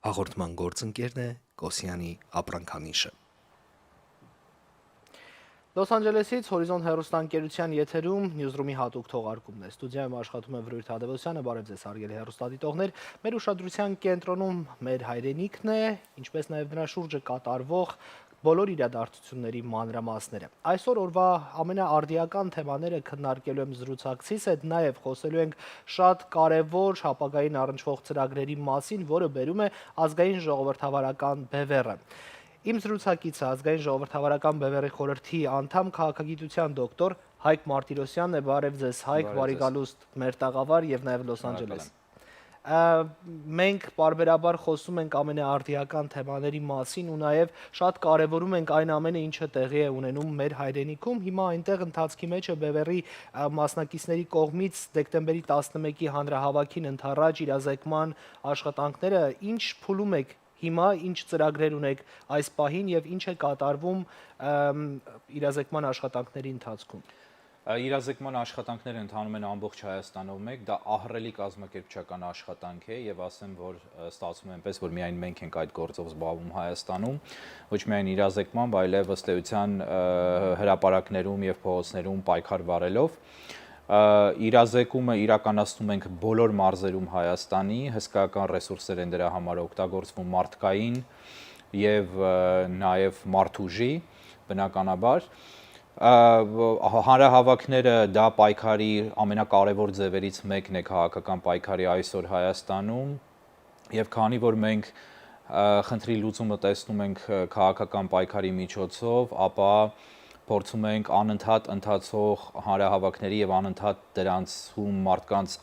Հաղորդման գործընկերն է Կոսյանի ապրանքանիշը։ Լոս Անջելեսից Հորիզոն հեռուստաընկերության եթերում Նյուզրումի հատուկ թողարկումն է։ Ստուդիայում աշխատում է Վրույթ Հադևոսյանը, բարև ձեզ հարգելի հեռուստադիտողներ։ Մեր ուշադրության կենտրոնում մեր հայրենիքն է, ինչպես նաև նրա շուրջը կատարվող բոլոր իրադարձությունների մանրամասները։ Այսօր օրվա ամենաարդիական թեմաները քննարկելու եմ զրուցակցիս հետ, նաև խոսելու ենք շատ կարևոր ապագային առնչվող ծրագրերի մասին, որը բերում է ազգային ժողովրդավարական բևեռը։ Իմ զրուցակիցը ազգային ժողովրդավարական բևեռի խորհրդի անդամ քաղաքագիտության դոկտոր Հայկ Մարտիրոսյանն է, բարև ձեզ Հայկ, բարի գալուստ մեր տաղավար եւ նաեւ Լոս Անջելես։ Մենք պարբերաբար խոսում ենք ամենաարդիական թեմաների մասին ու նաև շատ կարևորում ենք այն ամենը, ինչը տեղի է ունենում մեր հայրենիքում։ Հիմա այնտեղ ընթացքի մեջ է բևեռի մասնակիցների կողմից դեկտեմբերի 11-ի հանրահավաքին ընթառաջ իրազեկման աշխատանքները, ինչ փուլում եք հիմա, ինչ ծրագրեր ունեք այս պահին եւ ինչ է կատարվում իրազեկման աշխատանքների ընթացքում։ Իրազեկման աշխատանքները ընթանում են ամբողջ Հայաստանով մեկ, դա ահռելի կազմակերպչական աշխատանք է եւ ասեմ, որ ստացվում է այնպես, որ միայն մենք ենք այդ գործով զբաղվում Հայաստանում, ոչ միայն իրազեկման, այլև ըստ էության հրապարակներում եւ փողոցներում պայքար վարելով։ Իրազեկումը իրականացնում ենք բոլոր մարզերում Հայաստանի, հսկայական ռեսուրսներ են դրա համար օգտագործվում մարդկային եւ նաեւ մարդուժի, բնականաբար։ Հանրահավաքները դա պայքարի ամենակարևոր ձևերից մեկն է քաղաքական պայքարի այսօր Հայաստանում եւ քանի որ մենք խնդրի լուծումը տեսնում ենք քաղաքական պայքարի միջոցով, ապա փորձում ենք անընդհատ ընթացող հանրահավաքների եւ անընդհատ դրանցում մարդկանց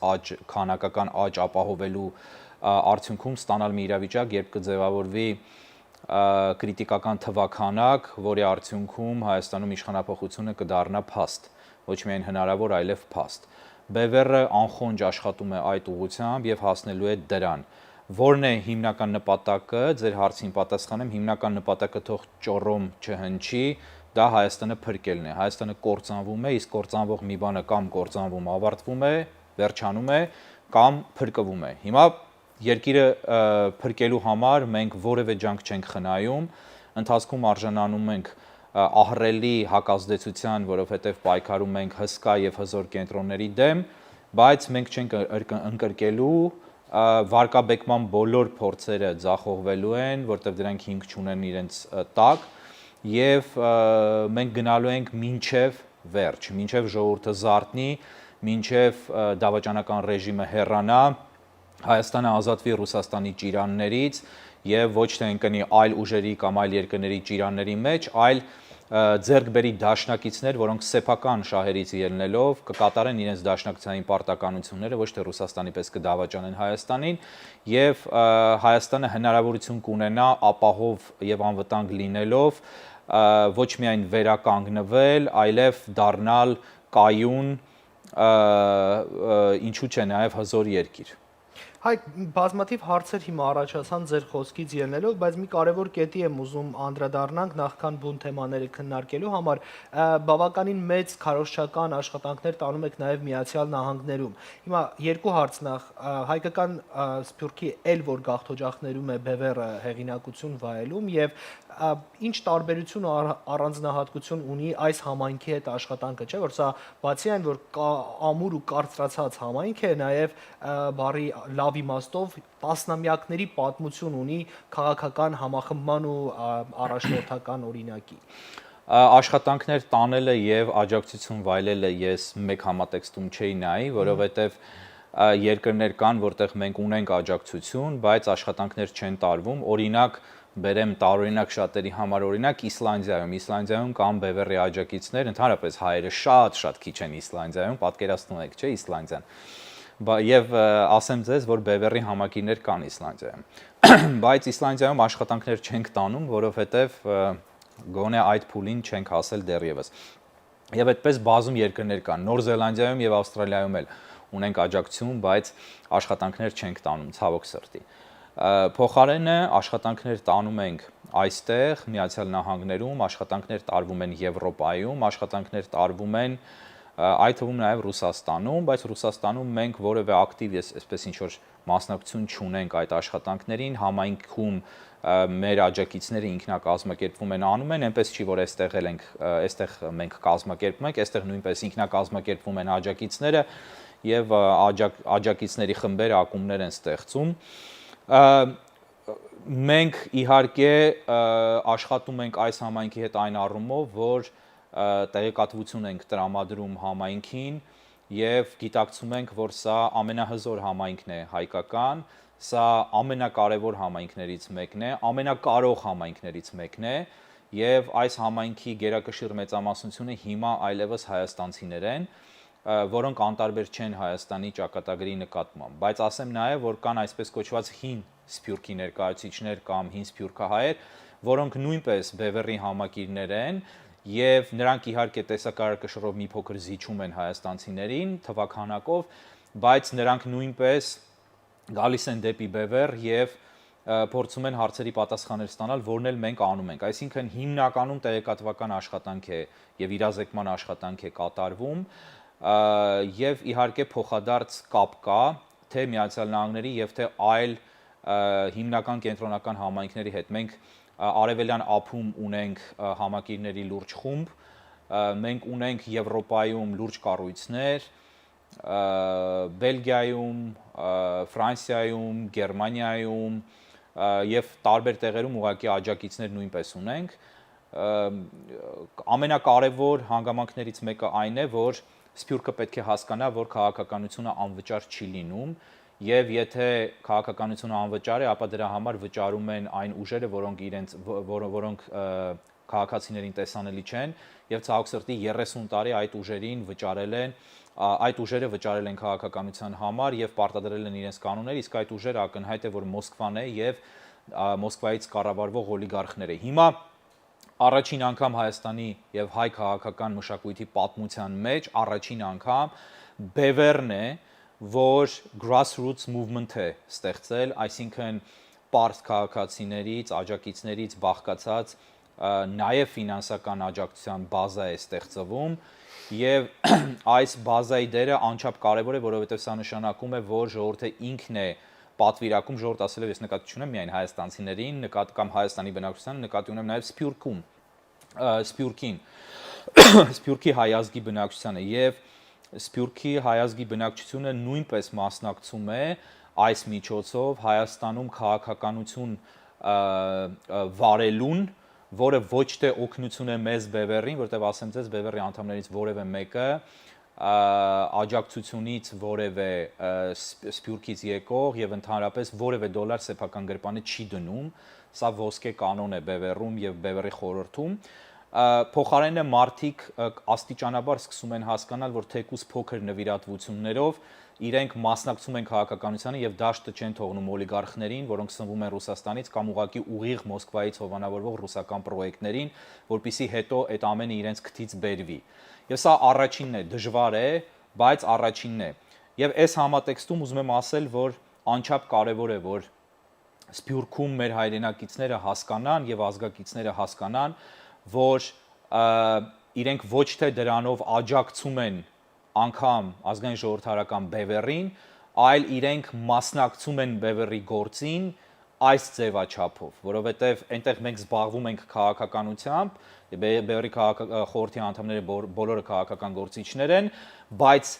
քանակական աճ ապահովելու արդյունքում ստանալ մի իրավիճակ, երբ կձևավորվի կրիտիկական թվաքանակ, որի արդյունքում Հայաստանում իշխանապողությունը կդառնա փաստ, ոչ միայն հնարավոր, այլև փաստ։ Բևեռը անխոնջ աշխատում է այդ ուղղությամբ եւ հասնելու է դրան։ Որն է հիմնական նպատակը, ձեր հարցին պատասխանեմ, հիմնական նպատակը թող ճոռոմ չհնչի, դա Հայաստանը փրկելն է։ Հայաստանը կործանվում է, իսկ կործանվող մի բանը կամ կործանվում, ավարտվում է, վերջանում է, կամ փրկվում է։ Հիմա երկիրը փրկելու համար մենք որևէ ջանք չենք խնայում, ընթացքում արժանանում ենք ահռելի հակազդեցության, որովհետև պայքարում ենք հսկա եւ հզոր կենտրոնների դեմ, բայց մենք չենք ընկրկելու վարկաբեկման բոլոր փորձերը ձախողվելու են, որտեղ դրանք հիմք չունեն իրենց տակ, եւ մենք գնալու ենք մինչեւ վերջ, մինչեւ ժողովուրդը զարթնի, մինչեւ դավաճանական ռեժիմը հեռանա, Հայաստանը ազատվի Ռուսաստանի ճիրաններից եւ ոչ թե ընկնի այլ ուժերի կամ այլ երկրների ճիրանների մեջ, այլ ձեռք բերի դաշնակիցներ, որոնք սեփական շահերից ելնելով կկատարեն իրենց դաշնակցային պարտականությունները, ոչ թե Ռուսաստանի պես կդավաճանեն Հայաստանին, եւ Հայաստանը հնարավորություն կունենա ապահով եւ անվտանգ լինելով ոչ միայն վերականգնվել, այլև դառնալ կայուն, ինչու՞ չէ նաեւ հզոր երկիր։ Հայկ, բազմաթիվ հարցեր հիմա առաջացան ձեր խոսքից ելնելով, բայց մի կարևոր կետի եմ ուզում անդրադառնանք նախքան բուն թեմաները քննարկելու համար, բավականին մեծ քարոզչական աշխատանքներ տանում եք նաև Միացյալ Նահանգներում։ Հիմա երկու հարց նախ, հայկական սփյուռքի էլ որ գաղթօջախներում է բևեռը հեղինակություն վայելում եւ ինչ տարբերություն ու առանձնահատկություն ունի այս համայնքի հետ աշխատանքը, չէ՞ որ սա բացի այն որ ամուր ու կարծրացած համայնք է, նաև բարի լավ իմաստով տասնամյակների պատմություն ունի քաղաքական համախմբման ու առաջնորդական օրինակի։ Աշխատանքներ տանելը եւ աջակցություն վայելելը ես մեկ համատեքստում չէի նայի, որովհետեւ երկրներ կան, որտեղ մենք ունենք աջակցություն, բայց աշխատանքներ չեն տարվում, օրինակ բերեմ տարօրինակ շատերի համար օրինակ Իսլանդիայում կան բևեռի աջակիցներ, ընդհանրապես հայերը շատ քիչ են Իսլանդիայում, պատկերացնում եք, չէ՞, Իսլանդիան։ Եվ ասեմ ձեզ, որ բևեռի համակիրներ կան Իսլանդիայում, բայց Իսլանդիայում աշխատանքներ չենք տանում, որովհետև գոնե այդ փուլին չենք հասել դեռևս։ Եվ այդպես բազում երկրներ կան, Նոր Զելանդիայում եւ Ավստրալիայում էլ ունենք աջակցություն, բայց աշխատանքներ չենք տանում, ցավոք սրտի։ Փոխարենը աշխատանքներ տանում ենք այստեղ Միացյալ Նահանգներում, աշխատանքներ տարվում են Եվրոպայում, աշխատանքներ տարվում են այդ թվում նաև Ռուսաստանում, բայց Ռուսաստանում մենք որևէ ակտիվ այսպես ինչ որ մասնակցություն չունենք այդ աշխատանքներին, համայնքում մեր աջակիցները ինքնակազմակերպվում են անում են, այնպես չի որ այստեղ մենք կազմակերպում ենք, այստեղ նույնպես ինքնակազմակերպվում են աջակիցները եւ աջակիցների խմբերը, ակումբներ են ստեղծում։ Մենք իհարկե աշխատում ենք այս համայնքի հետ այն առումով, որ տեղեկատվություն ենք տրամադրում համայնքին եւ գիտակցում ենք, որ սա ամենահզոր համայնքն է հայկական, սա ամենակարևոր համայնքներից մեկն է, ամենակարող համայնքներից մեկն է եւ այս համայնքի գերակշիռ մեծամասնությունը հիմա այլևս հայաստանցիներ են, որոնք անտարբեր չեն Հայաստանի ճակատագրի նկատմամբ, բայց ասեմ նաև, որ կան այսպես կոչված հին սփյուռքի ներկայացուցիչներ կամ հին սփյուռքահայեր, որոնք նույնպես Բևեռի համակիրներ են եւ նրանք իհարկե տեսակարգաշռով մի փոքր զիջում են հայաստանցիներին թվականակով, բայց նրանք նույնպես գալիս են դեպի Բևեռ եւ փորձում են հարցերի պատասխաններ ստանալ, որն էլ մենք անում ենք։ Այսինքն հիմնականում տեղեկատվական աշխատանք է եւ իրազեկման աշխատանք է կատարվում եւ իհարկե փոխադարձ կապ կա թե Միացյալ Նահանգների եւ թե այլ հիմնական կենտրոնական համայնքների հետ։ Մենք Արևելյան ափում ունենք համակիրների լուրջ խումբ, մենք ունենք Եվրոպայում լուրջ կառույցներ, Բելգիայում, Ֆրանսիայում, Գերմանիայում եւ տարբեր տեղերում ուղղակի աջակիցներ նույնպես ունենք։ Ամենակարևոր հանգամանքներից մեկը այն է, որ Սփյուռքը պետք է հասկանա, որ քաղաքականությունը անվճար չի լինում եւ եթե քաղաքականությունը անվճար է, ապա դրա համար վճարում են այն ուժերը, որոնք քաղաքացիներին տեսանելի չեն եւ ցավոք սրտի 30 տարի այդ ուժերը վճարել են քաղաքականության համար եւ պարտադրել են իրենց կանոններ, իսկ այդ ուժերը ակնհայտ է, որ Մոսկվան է եւ Մոսկվայից կառավարվող օլիգարխները։ Հիմա առաջին անգամ Հայաստանի եւ հայ քաղաքական մշակույթի պատմության մեջ առաջին անգամ Բևեռն է, որ grassroots movement է ստեղծել, այսինքն պարզ քաղաքացիներից, աջակիցներից բաղկացած նաև ֆինանսական աջակցության բազա է ստեղծվում եւ այս բազայի դերը անչափ կարեւոր է, որովհետեւ սա նշանակում է, որ ժողովուրդը ինքն է պատվիրակում, ժողովուրդ ասելով ես նկատի չունեմ միայն հայաստանցիներին, կամ Հայաստանի բնակչությանը, նկատի ունեմ նաև Սփյուռքի հայ ազգի բնակչությանը եւ Սփյուռքի հայ ազգի բնակչությունը նույնպես մասնակցում է այս միջոցով Հայաստանում քաղաքականություն վարելուն, որը ոչ թե օգնություն է մեզ Բևեռին, որտեղ ասեմ ձեզ Բևեռի անդամներից որևէ մեկը աջակցությունից որևէ Սփյուռքից եկող եւ ընդհանրապես որևէ դոլար սեփական գրպանը չի դնում, սա ոսկե կանոն է Բևեռում եւ Բևեռի խորհրդում։ Փոխարենը մարդիկ աստիճանաբար սկսում են հասկանալ, որ թեկուզ փոքր նվիրատվություններով իրենք մասնակցում են քաղաքականությանը եւ դաշտը չեն թողնում օլիգարխներին, որոնք սնվում են Ռուսաստանից կամ ուղղակի ուղիղ Մոսկվայից հովանավորվող ռուսական պրոյեկտներին, որpիսի հետո այդ ամենը իրենց քթից բերվի։ Եվ սա առաջինն է, դժվար է, բայց առաջինն է։ Եվ այս համատեքստում ուզում եմ ասել, որ անչափ կարևոր է, որ Սփյուռքում մեր հայրենակիցները հասկանան եւ ազգակիցները հասկանան, որ իրենք ոչ թե դրանով աջակցում են անգամ ազգային ժողովրդարական Բևեռին, այլ իրենք մասնակցում են Բևեռի գործին այս ձևաչափով, որովհետև այնտեղ մենք զբաղվում ենք քաղաքականությամբ, Բևեռի խորհրդի անդամները բոլորը քաղաքական գործիչներ են, բայց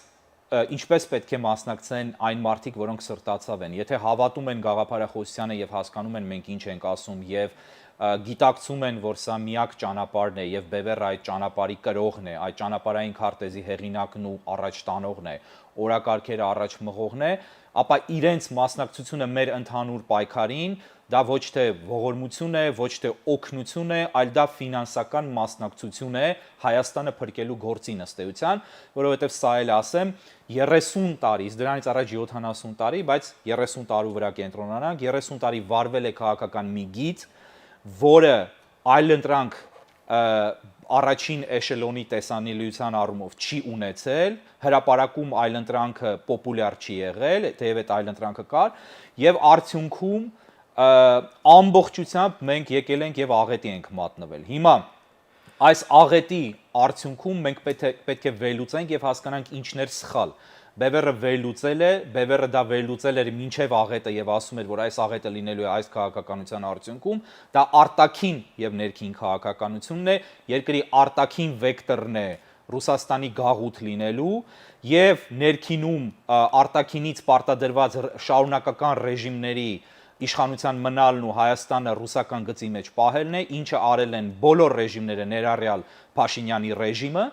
ինչպես պետք է մասնակցեն այն մարդիկ, որոնք սրտացավ են։ Եթե հավատում են գաղափարախոսությանը եւ հասկանում են մենք ինչ ենք ասում եւ գիտակցում են, որ սա միակ ճանապարհն է եւ Բևեռը այդ ճանապարհի կրողն է, այդ ճանապարհային քարտեզի հեղինակն ու առաջ տանողն է, օրակարգերը առաջ մղողն է, ապա իրենց մասնակցությունը մեր ընդհանուր պայքարին դա ոչ թե ողորմություն է, ոչ թե օգնություն է, այլ դա ֆինանսական մասնակցություն է Հայաստանը փրկելու գործին ըստ էության, որովհետև սա էլ ասեմ 30 տարի, դրանից առաջ 70 տարի, բայց 30 տարու վրա կենտրոնանանք, 30 տարի վարվել է քաղաքական մի գիծ, որը այլընտրանք առաջին էշելոնի տեսանելիության առումով չի ունեցել, հրապարակում այլընտրանքը պոպուլյար չի եղել, թեև այդ այլընտրանքը կար, եւ արդյունքում ամբողջությամբ մենք եկել ենք եւ աղետի ենք մատնվել։ Հիմա Այս աղետի արդյունքում մենք պետք է վերլուծենք եւ հասկանանք ինչն էր սխալ։ Բևերը վերլուծել է, Բևերը դա վերլուծել էր մինչև աղետը եւ ասում էր, որ այս աղետը լինելու է այս քաղաքականության արդյունքում, դա արտաքին եւ ներքին քաղաքականությունն է, երկրի արտաքին վեկտորն է Ռուսաստանի գաղութ լինելու եւ ներքինում արտաքինից պարտադրված շարունակական ռեժիմների իշխանության մնալն ու Հայաստանը ռուսական գծի մեջ պահելն է, ինչը արել են բոլոր ռեժիմները, ներառյալ Փաշինյանի ռեժիմը,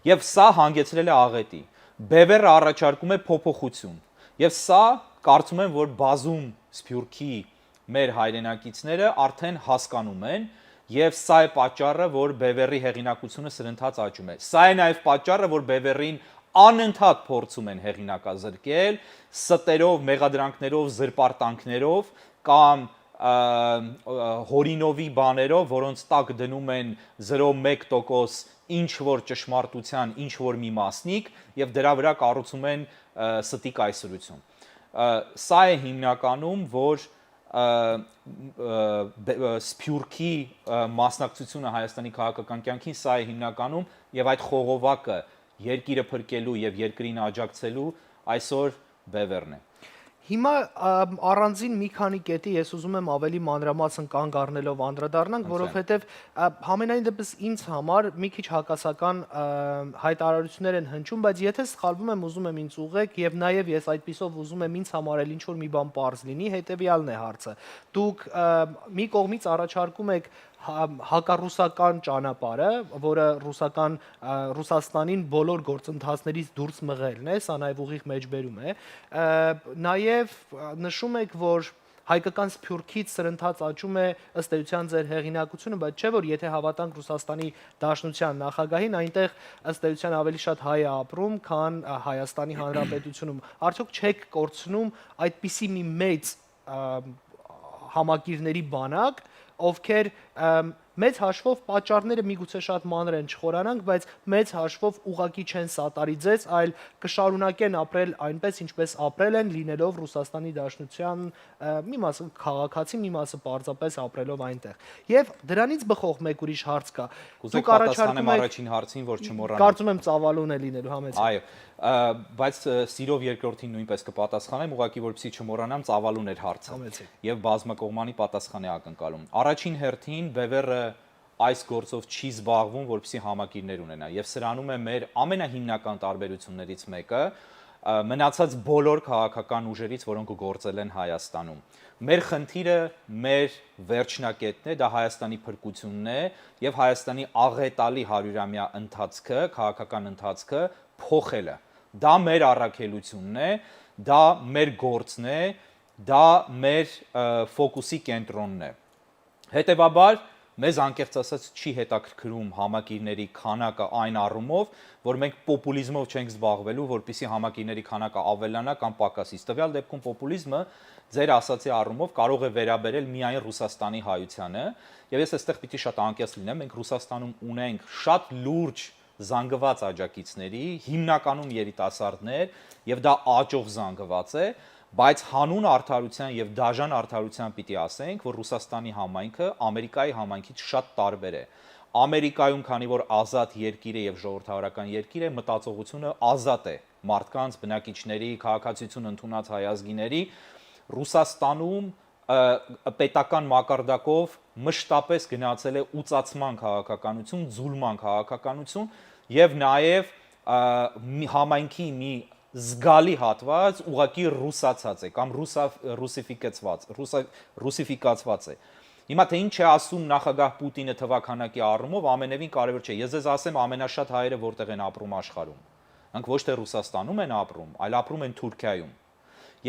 եւ սա հանգեցրել է աղետի։ Բևերը առաջարկում է փոփոխություն։ Եվ սա կարծում եմ, որ բազում սփյուռքի մեր հայրենակիցները արդեն հասկանում են, եւ սա է պատճառը, որ Բևերի հեղինակությունը սրընթաց աճում է։ Սա է նաեւ պատճառը, որ Բևերին անընդհատ փորձում են հեղինակազրկել, ստերով, մեղադրանքներով, զրպարտանքներով կամ հորինովի բաներով, որոնց տակ դնում են 0.1% ինչ որ ճշմարտության, ինչ որ մի մասնիկ եւ դրա վրա կառուցում են ստի կայսրություն։ Սա է հիմնականում, որ Սփյուռքի մասնակցությունը Հայաստանի քաղաքական կյանքին, սա է հիմնականում եւ այդ խողովակը երկիրը փրկելու եւ երկրին աջակցելու այսօր Բևերն է։ Հիմա առանձին մի քանի կետի ես ուզում եմ ավելի մանրամասն կանգ առնելով անդրադառնանք, որովհետև համենայն դեպս ինձ համար մի քիչ հակասական հայտարարություններ են հնչում, բայց եթե սխալվում եմ, ուզում եմ ինձ ուղղեք եւ նաեւ ես այդպիսով ուզում եմ ինձ համար էլ ինչ որ մի բան པարզ լինի, հետեւյալն է հարցը։ Դուք մի կողմից առաջարկում եք հակառուսական ճանապարհը, որը Ռուսաստանին բոլոր գործընթացներից դուրս մղելն է, սա նաև ուղիղ մեջբերում է, նաև նշում եք, որ հայկական սփյուռքից սրընթաց աճում է ըստ էության ձեր հեղինակությունը, բայց չէ որ եթե հավատանք Ռուսաստանի Դաշնության նախագահին, այնտեղ ըստ էության ավելի շատ հայ է ապրում, քան Հայաստանի Հանրապետությունում։ Արդյոք չեք կորցնում այդպիսի մի մեծ համակիրների բանակ, ովքեր մեծ հաշվով պատճառները միգուցե շատ մանր են չխորանանք, բայց մեծ հաշվով ուղակի չեն սատարի ձեզ, այլ կշարունակեն ապրել այնպես, ինչպես ապրել են, լինելով Ռուսաստանի Դաշնության մի մասը քաղաքացի, մի մասը պարզապես ապրելով այնտեղ։ Եվ դրանից բխող մեկ ուրիշ հարց կա։ Դուք առաջարկում եք առաջին հարցին, որ չմոռանանք։ Կարծում եմ ծավալուն է լինելու համեցեք։ Այո, բայց սիրով երկրորդին նույնպես կպատասխանեմ, ուղղակի որպեսզի չմոռանամ, ծավալուն էր հարցը։ Եվ բազմակողմանի պատասխան է ակնկալում։ Առաջին հերթին Բևերը այս գործով չի զբաղվում, որպեսզի համակիրներ ունենա, եւ սրանում է մեր ամենահիմնական տարբերություններից մեկը մնացած բոլոր քաղաքական ուժերից, որոնք գործել են Հայաստանում։ Մեր խնդիրը, մեր վերջնակետն է, դա Հայաստանի փրկությունն է եւ Հայաստանի աղետալի 100-ամյա ընթացքը, քաղաքական ընթացքը փոխելը։ Դա մեր առաքելությունն է, դա մեր գործն է, դա մեր ֆոկուսի կենտրոնն է։ Հետևաբար մեզ անկեղծ ասած չի հետաքրքրում համակիրների քանակը այն առումով, որ մենք պոպուլիզմով չենք զբաղվելու, որպեսզի համակիրների քանակը ավելանա կամ պակասի։ Տվյալ դեպքում պոպուլիզմը ձեր ասացի առումով կարող է վերաբերել միայն Ռուսաստանի հայությանը, եւ ես այստեղ պիտի շատ անկեղծ լինեմ, մենք Ռուսաստանում ունենք շատ լուրջ զանգված աջակիցների, հիմնականում երիտասարդներ, եւ դա աճող զանգված է, բայց հանուն արդարության եւ դաժան արդարության պիտի ասենք, որ Ռուսաստանի համայնքը Ամերիկայի համայնքից շատ տարբեր է։ Ամերիկայում, քանի որ ազատ երկիր է եւ ժողովրդավարական երկիր է, մտածողությունը ազատ է մարդկանց, բնակիչների, քաղաքացիություն ընդունած հայազգիների, Ռուսաստանում պետական մակարդակով մշտապես գնացել է ուծացման քաղաքականություն, ձուլման քաղաքականություն եւ նաեւ համայնքի մի զգալի հատված ուղղակի ռուսացած է կամ ռուսիֆիկացված է։ Հիմա թե ինչ է ասում նախագահ Պուտինը թվականակի առումով, ամենևին կարևոր չէ։ Ես ձեզ ասեմ ամենաշատ հայերը որտեղ են ապրում աշխարհում։ Նրանք ոչ թե Ռուսաստանում են ապրում, այլ ապրում են Թուրքիայում։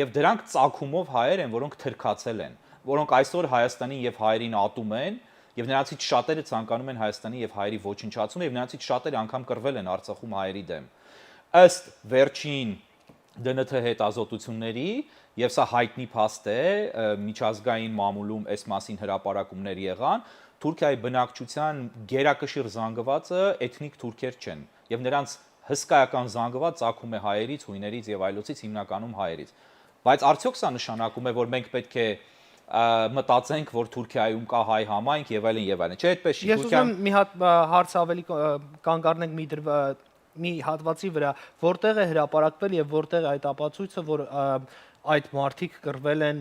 Եվ դրանք ծագումով հայեր են, որոնք թրքացել են, որոնք այսօր Հայաստանին եւ հայերին ատում են, եւ նրանցից շատերը ցանկանում են Հայաստանի եւ հայերի ոչնչացումը, եւ նրանցից շատերը անգամ կռվել են Արցախում հայերի դեմ։ Ըստ վերջին ԴՆԹ հետազոտությունների, եւ սա հայտնի փաստ է, միջազգային մամուլում այս մասին հրապարակումներ եղան, Թուրքիայի բնակչության գերակշիռ զանգվածը էթնիկ թուրքեր չեն, եւ նրանց հսկայական զանգված ծագում է հայերից, հույներից եւ այլոցից, հիմնականում հայերից։ Բայց արդյոք սա նշանակում է, որ մենք պետք է մտածենք, որ Թուրքիայում կա հայ համայնք եւ այլն եւ այլն։ Չէ, այդպես չի։ Ես ուզում եմ մի հատ հարց ավելի կանգ առնենք մի հատվածի վրա, որտեղ է հրապարակվել եւ որտեղ է այդ ապացույցը, որ այդ մարդիկ կռվել են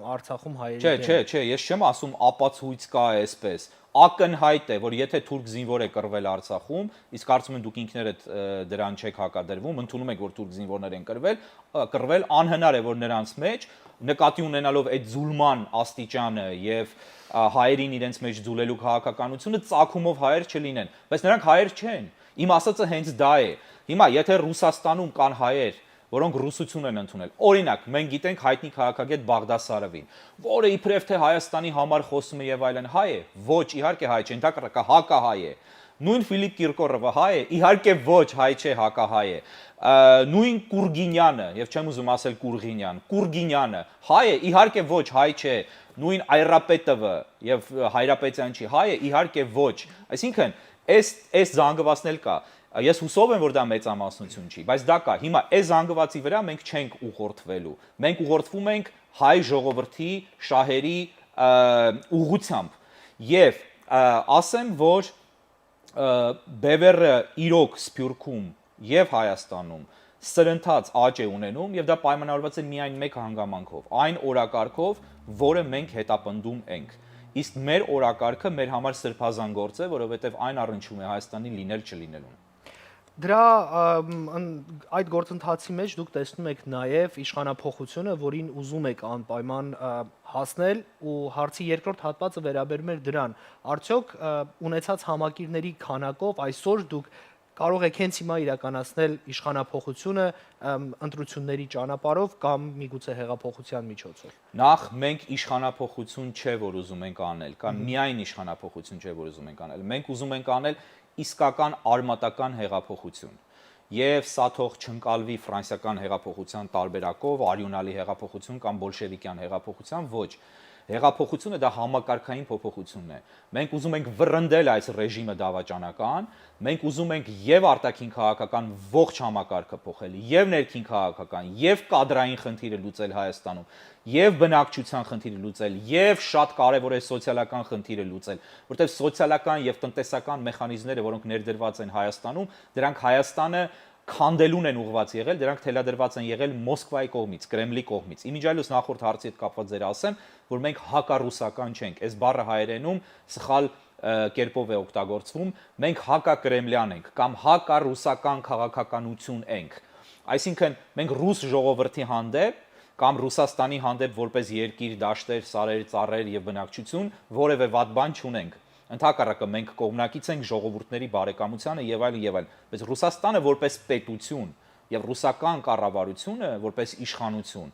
Արցախում հայերի դեմ։ Չէ, ես չեմ ասում ապացույց կա այսպես։ Ակնհայտ է, որ եթե թուրք զինվոր է կռվել Արցախում, իսկ կարծում եմ դուք ինքներդ դրան չեք հակադրվում, ընդունում եք, որ թուրք զինվորներ են կռվել, անհնար է, որ նրանց մեջ նկատի ունենալով այդ զուլման աստիճանը եւ հայերին իրենց մեջ զուլելու քաղաքականությունը ծագումով հայեր չլինեն, բայց նրանք հայեր չեն։ Իմ ասածը հենց դա է։ Հիմա եթե Ռուսաստանում կան հայեր, որոնք ռուսություն են ընդունել։ Օրինակ, մենք գիտենք հայտնի քաղաքագետ Բաղդասարովին, որը իբրև թե Հայաստանի համար խոսում է եւ այլն, հայ է։ Ոչ, իհարկե հայ չէ, ընդհակառակը հակահայ է։ Նույն Ֆիլիպ Կիրկորովը հայ է, իհարկե ոչ, հայ չէ, հակահայ է։ Նույն Կուրգինյանը, եւ չեմ ուզում ասել Կուրգինյանը հայ է, իհարկե ոչ, հայ չէ։ Նույն Այրապետովը եւ Հայրապետյան չի, հայ է, իհարկե ոչ։ Այսինքն, այս զանգվածն էլ կա։ Ես հուսով եմ, որ դա մեծամասնություն չի, բայց դա կա։ Հիմա այս զանգվածի վրա մենք չենք ուղղորդվելու։ Մենք ուղղորդվում ենք հայ ժողովրդի շահերի ուղղությամբ։ Եվ ասեմ, որ բևեռը իրոք Սփյուռքում եւ Հայաստանում սրընթաց աճ է ունենում եւ դա պայմանավորված է միայն մեկ հանգամանքով, այն օրակարգով, որը մենք հետապնդում ենք։ Իսկ մեր օրակարգը մեր համար սրբազան գործ է, որովհետեւ այն առնչում է Հայաստանի լինել չլինելուն։ Դրա այդ գործընթացի մեջ դուք տեսնում եք նաև իշխանափոխությունը, որին ուզում եք անպայման հասնել, ու հարցի երկրորդ հատվածը վերաբերում էր դրան։ Արդյոք ունեցած համակիրների քանակով այսօր դուք կարող եք հենց հիմա իրականացնել իշխանափոխությունը ընտրությունների ճանապարհով կամ միգուցե հեղափոխության միջոցով։ Նախ մենք իշխանափոխություն չէ, որ ուզում ենք անել, կամ միայն իշխանափոխություն չէ, որ ուզում ենք անել։ Մենք ուզում ենք անել իսկական արմատական հեղափոխություն։ Եվ սա թող չընկալվի ֆրանսիական հեղափոխության տարբերակով, արյունալի հեղափոխություն կամ բոլշևիկյան հեղափոխության, ոչ։ Հեղափոխությունը դա համակարգային փոփոխությունն է։ Մենք ուզում ենք վռնդել այս ռեժիմը դավաճանական, մենք ուզում ենք եւ արտաքին քաղաքական ողջ համակարգը փոխել, եւ ներքին քաղաքական, եւ կադրային խնդիրը լուծել Հայաստանում, եւ բնակչության խնդիրը լուծել, եւ շատ կարեւոր է սոցիալական խնդիրը լուծել, որտեղ սոցիալական եւ տնտեսական մեխանիզմները, որոնք ներդրված են Հայաստանում, դրանք Հայաստանը քանդելուն են ուղղված եղել, դրանք թելադրված են եղել Մոսկվայի կողմից, Կրեմլի կողմից։ Իմիջիայլոց նախորդ հարցի հետ կապված ձեր ասեմ, որ մենք հակառուսական չենք, այս բառը հայերենում սխալ կերպով է օգտագործվում, մենք հակակրեմլյան ենք կամ հակառուսական քաղաքականություն ենք։ Այսինքն մենք ռուս ժողովրդի հանդեպ կամ Ռուսաստանի հանդեպ որպես երկիր, դաշտեր, սարեր, ծառեր եւ բնակչություն որևէ վատ բան չունենք։ Ընդհակառակը մենք կողմնակից ենք ժողովուրդների բարեկամությանը եւ այլն եւ այլն, բայց Ռուսաստանը որպես պետություն եւ ռուսական կառավարությունը որպես իշխանություն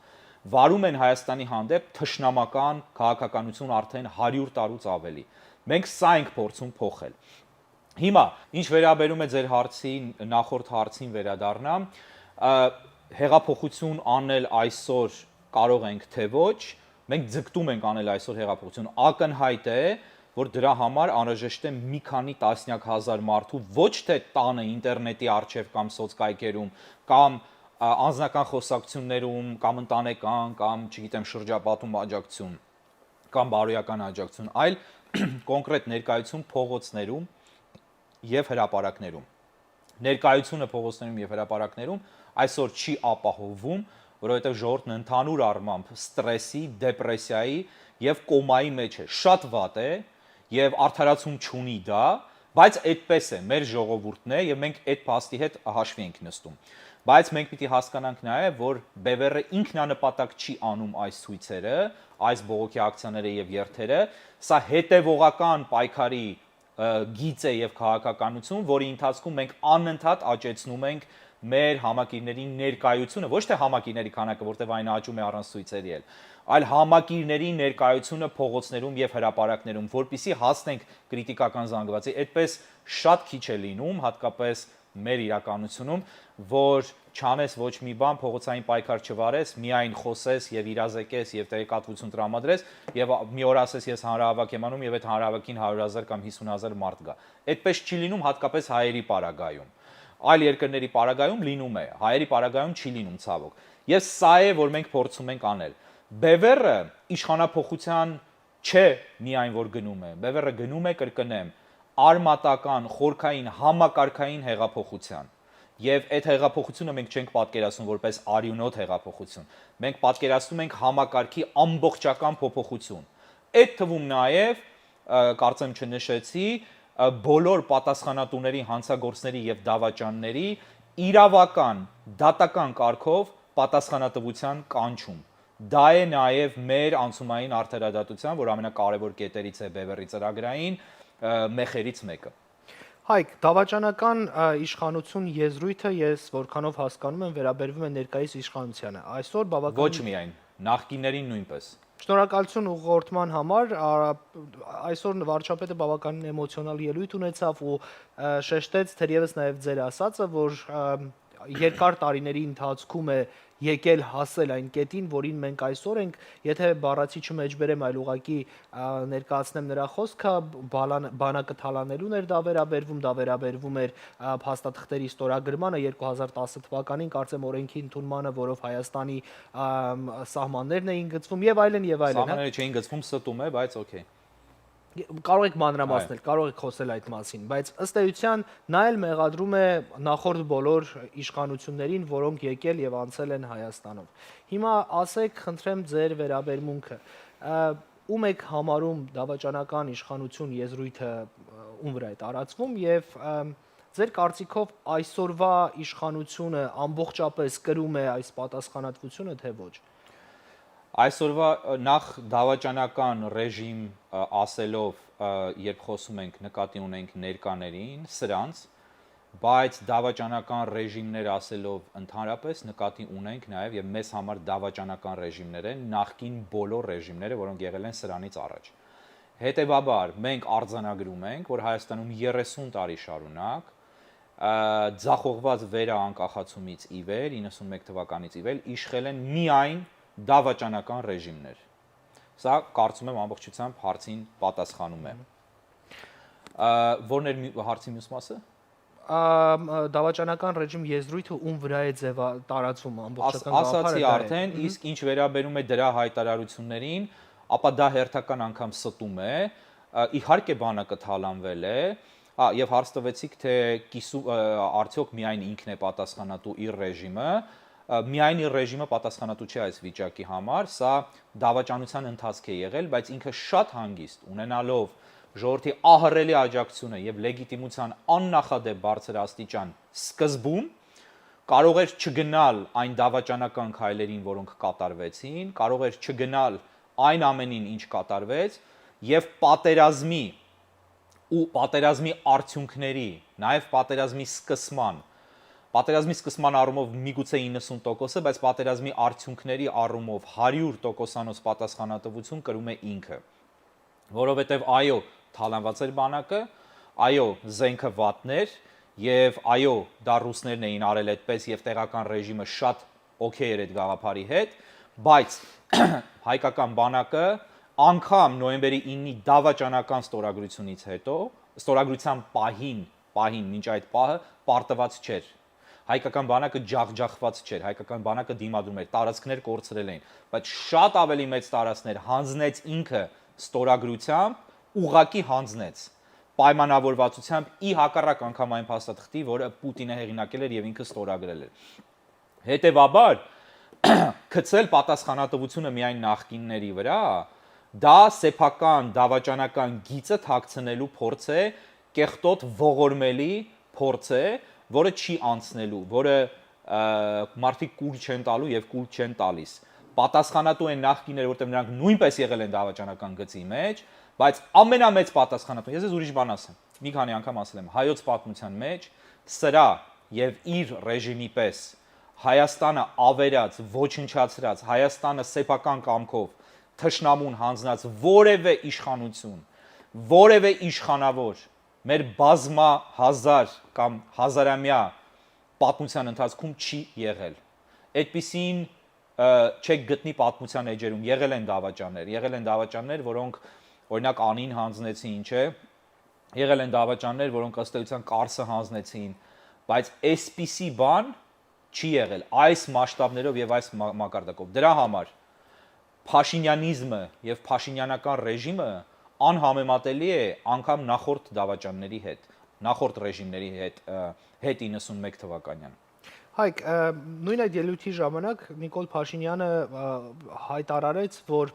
վարում են Հայաստանի հանդեպ թշնամական քաղաքականություն արդեն 100 տարուց ավելի։ Մենք սա ենք փորձում փոխել։ Հիմա, ինչ վերաբերում է ձեր հարցին, նախորդ հարցին վերադառնամ, հեղափոխություն անել այսօր կարող ենք թե ոչ, մենք ձգտում ենք անել այսօր հեղափոխություն, ակնհայտ է, որ դրա համար անհրաժեշտ է մի քանի տասնյակ հազար մարդու ոչ թե տանը ինտերնետի առջև կամ սոցկայքերում կամ անձնական խոսակցություններում կամ ընտանեկան կամ չգիտեմ շրջապատում աջակցություն կամ բարոյական աջակցություն, այլ կոնկրետ ներկայություն փողոցներում եւ հրապարակներում։ Ներկայությունը փողոցներում եւ հրապարակներում այսօր չի ապահովվում, որովհետեւ ժողովուրդն ընդհանուր առմամբ ստրեսի, դեպրեսիայի եւ կոմայի մեջ է, շատ վատ է եւ արդարացում չունի դա, բայց այդպես է, մեր ժողովուրդն է եւ մենք այդ փաստի հետ հաշվի ենք նստում։ Բայց մենք պիտի հասկանանք նաեւ, որ BBR-ը ինքնանպատակ չի անում այս ցույցերը, այս բողոքի ակցիաները եւ երթերը, սա հետեւողական պայքարի գիծ է եւ քաղաքականություն, որի ընթացքում մենք անընդհատ աճեցնում ենք մեր համակիրների ներկայությունը, ոչ թե համակիրների քանակը, որտեղ այն աճում է առանց ցույցերի էլ, այլ համակիրների ներկայությունը փողոցներում եւ հրապարակներում, որpիսի հասնենք քրիտիկական զանգվածի, այդպես շատ քիչ է լինում, հատկապես մեր իրականությունում, որ չանես ոչ մի բան, փողոցային պայքար չվարես, միայն խոսես եւ իրազեկես եւ տեղեկատվություն տրամադրես եւ մի օր ասես ես հանրահավաք եմ անում եւ այդ հանրահավաքին 100,000 կամ 50,000 մարդ գա։ Այդպես չի լինում հատկապես հայերի պարագայում։ Այլ երկրների պարագայում լինում է, հայերի պարագայում չի լինում ցավոք։ Եվ սա է, որ մենք փորձում ենք անել։ Բևերը իշխանափոխության չէ միայն որ գնում է, Բևերը գնում է կրկնեմ արմատական, խորքային, համակարգային հեղափոխության։ Եվ այդ հեղափոխությունը մենք չենք պատկերացնում որպես արյունոտ հեղափոխություն։ Մենք պատկերացնում ենք համակարգի ամբողջական փոփոխություն։ Այդ թվում նաև կարծեմ չնշեցի բոլոր պատասխանատուների, հանցագործների եւ դավաճանների իրավական, դատական կարգով պատասխանատվության կանչում։ Դա է նաև մեր անցումային արդարադատության, որ ամենակարևոր կետերից է Բևերի ծրագրային մեխերից մեկը։ Հայկ, դավաճանական իշխանություն եզրույթը ես որքանով հասկանում եմ վերաբերվում է ներկայիս իշխանությանը։ Այսօր բավական Ոչ միայն, նախկիններին նույնպես։ Շնորհակալություն ուղղորդման համար, այսօր վարչապետը բավական էմոցիոնալ ելույթ ունեցավ ու շեշտեց թերևս նաև ձեր ասածը, որ երկար տարիների ընթացքում է եկել հասել այն կետին, որին մենք այսօր ենք, եթե բառացի չմեջբերեմ, այլ ուղղակի ներկայացնեմ նրա խոսքը, բանակը թալանելուն էր դա վերաբերվում էր փաստաթղթերի ստորագրմանը 2010 թվականին, կարծեմ օրենքի ընդունմանը, որով Հայաստանի սահմաններն էին գծվում եւ այլն եւ այլն։ Սահմանները չէին գծվում, ստում է, բայց օքեյ։ Կարող եք մանրամասնել, կարող եք խոսել այդ մասին, բայց ըստ էության նա էլ մեղադրում է նախորդ բոլոր իշխանություններին, որոնք եկել եւ անցել են Հայաստանով։ Հիմա ասեք, խնդրեմ ձեր վերաբերմունքը, ում եք համարում դավաճանական իշխանություն եզրույթը ում վրա է տարածվում եւ ձեր կարծիքով այսօրվա իշխանությունը ամբողջապես կրում է այս պատասխանատվությունը, թե ոչ։ Այսօրվա նախ դավաճանական ռեժիմ ասելով, երբ խոսում ենք նկատի ունենք ներկաներին, սրանց, բայց դավաճանական ռեժիմներ ասելով ընդհանրապես նկատի ունենք նաև եւ մեզ համար դավաճանական ռեժիմներ են նախկին բոլոր ռեժիմները, որոնք եղել են սրանից առաջ։ Հետևաբար մենք արձանագրում ենք, որ Հայաստանում 30 տարի շարունակ ձախողված վերաանկախացումից ի վեր 91 թվականից ի վեր իշխել են միայն դավաճանական ռեժիմներ։ Սա կարծում եմ ամբողջությամբ հարցին պատասխանում է։ Որն էր հարցի մյուս մասը։ Դավաճանական ռեժիմ եզրույթը ում վրա է տարածվում ամբողջական ասացի արդեն, իսկ ինչ վերաբերում է դրա հայտարարություններին, ապա դա հերթական անգամ ստում է, իհարկե բանակը թալանվել է, եւ հարց տվեցիք, թե արդյոք միայն ինքն է պատասխանատու իր ռեժիմը, միայն իր ռեժիմը պատասխանատու չէ այս վիճակի համար, սա դավաճանության ընթացք է եղել, բայց ինքը շատ հանգիստ ունենալով ժողովրդի ահռելի աջակցությունը եւ լեգիտիմության աննախադեպ բարձր աստիճան սկզբում կարող էր չգնալ այն դավաճանական քայլերին, որոնք կատարվեցին, կարող էր չգնալ այն ամենին, ինչ կատարվեց եւ պատերազմի արդյունքների, նաեւ պատերազմի սկսման առումով միգուցե 90%-ը, բայց պատերազմի արդյունքների առումով 100%-անոց պատասխանատվություն կրում է ինքը։ Որովհետև այո, թալանված էր բանակը, այո, զենքը վատներ, եւ այո, դա ռուսներն էին արել այդպես եւ տեղական ռեժիմը շատ օքեյ էր այդ գաղափարի հետ, բայց հայկական բանակը անգամ նոյեմբերի 9-ի դավաճանական ստորագրությունից հետո, ստորագրության պահին մինչ այդ պահը պարտված չէր։ Հայկական բանակը ջախջախված չէր, հայկական բանակը դիմադրում էր, տարածքներ կորցրել էին, բայց շատ ավելի մեծ տարածքներ հանձնեց ինքը ստորագրությամբ, ուղղակի հանձնեց, պայմանավորվածությամբ ի հակառակ անգամ այն փաստաթղթի, որը Պուտինը հեղինակել էր եւ ինքը ստորագրել էր։ Հետևաբար, գցել պատասխանատվությունը միայն նախկինների վրա, դա սեփական դավաճանական գիծը թաքցնելու փորձ է, կեղտոտ ողորմելի փորձ է, որը չի անցնելու, որը մարդիկ կուլ չեն տալու եւ կուլ չեն տալիս։ Պատասխանատու են նախկինները, որտեղ նրանք նույնպես եղել են դավաճանական գծի մեջ, բայց ամենամեծ պատասխանատու, ես ուժիշ բան ասեմ, մի քանի անգամ ասել եմ, հայոց պատմության մեջ սրա եւ իր ռեժիմի պես Հայաստանը ավերած, ոչնչացրած, Հայաստանը սեփական կամքով թշնամուն հանձնած որևէ իշխանություն, որևէ իշխանավոր մեր բազմա հազար կամ հազարամյա պատմության ընթացքում չի եղել։ Այդպիսին չեք գտնի պատմության էջերում, եղել են դավաճաններ, որոնք օրինակ անին հանձնեցին, չէ, եղել են դավաճաններ, որոնք ըստ էության Կարսը հանձնեցին, բայց այսպիսի բան չի եղել այս մասշտաբներով եւ այս մակարդակով։ Դրա համար Փաշինյանիզմը եւ փաշինյանական ռեժիմը անհամեմատելի է անգամ նախորդ դավաճանների հետ, նախորդ ռեժիմների հետ 91 թվականյան։ Հայկ, նույն այդ ելույթի ժամանակ Նիկոլ Փաշինյանը հայտարարեց, որ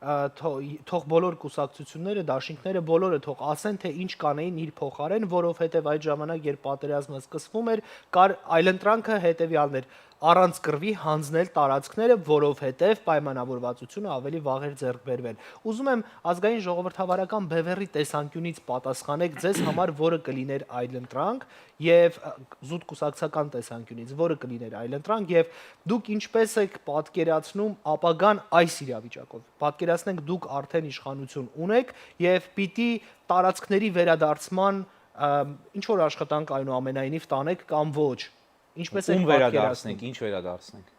թող բոլոր կուսակցությունները, դաշինքները բոլորը թող ասեն, թե ինչ կանեին իր փոխարեն, որովհետև այդ ժամանակ, երբ պատերազմը սկսվում էր, կար այլընտրանքը հետևյալն էր՝ առանց կռվի հանձնել տարածքները, որովհետև պայմանավորվածությունը ավելի վաղ էր ձեռք բերվել։ Ուզում եմ ազգային ժողովրդավարական բևեռի տեսանկյունից պատասխանեք ձեզ համար, որը կլիներ այլընտրանք, եւ զուտ կուսակցական տեսանկյունից, որը կլիներ այլընտրանք, եւ դուք ինչպես եք պատկերացնում ապագան այս իրավիճակով։ Պատկերացնենք դուք արդեն իշխանություն ունեք եւ պիտի տարածքների վերադարձման ինչ որ աշխատանք այնուամենայնիվ տանեք կամ ոչ։ Ինչպես եք վերադարձնենք, ինչ վերադարձնենք։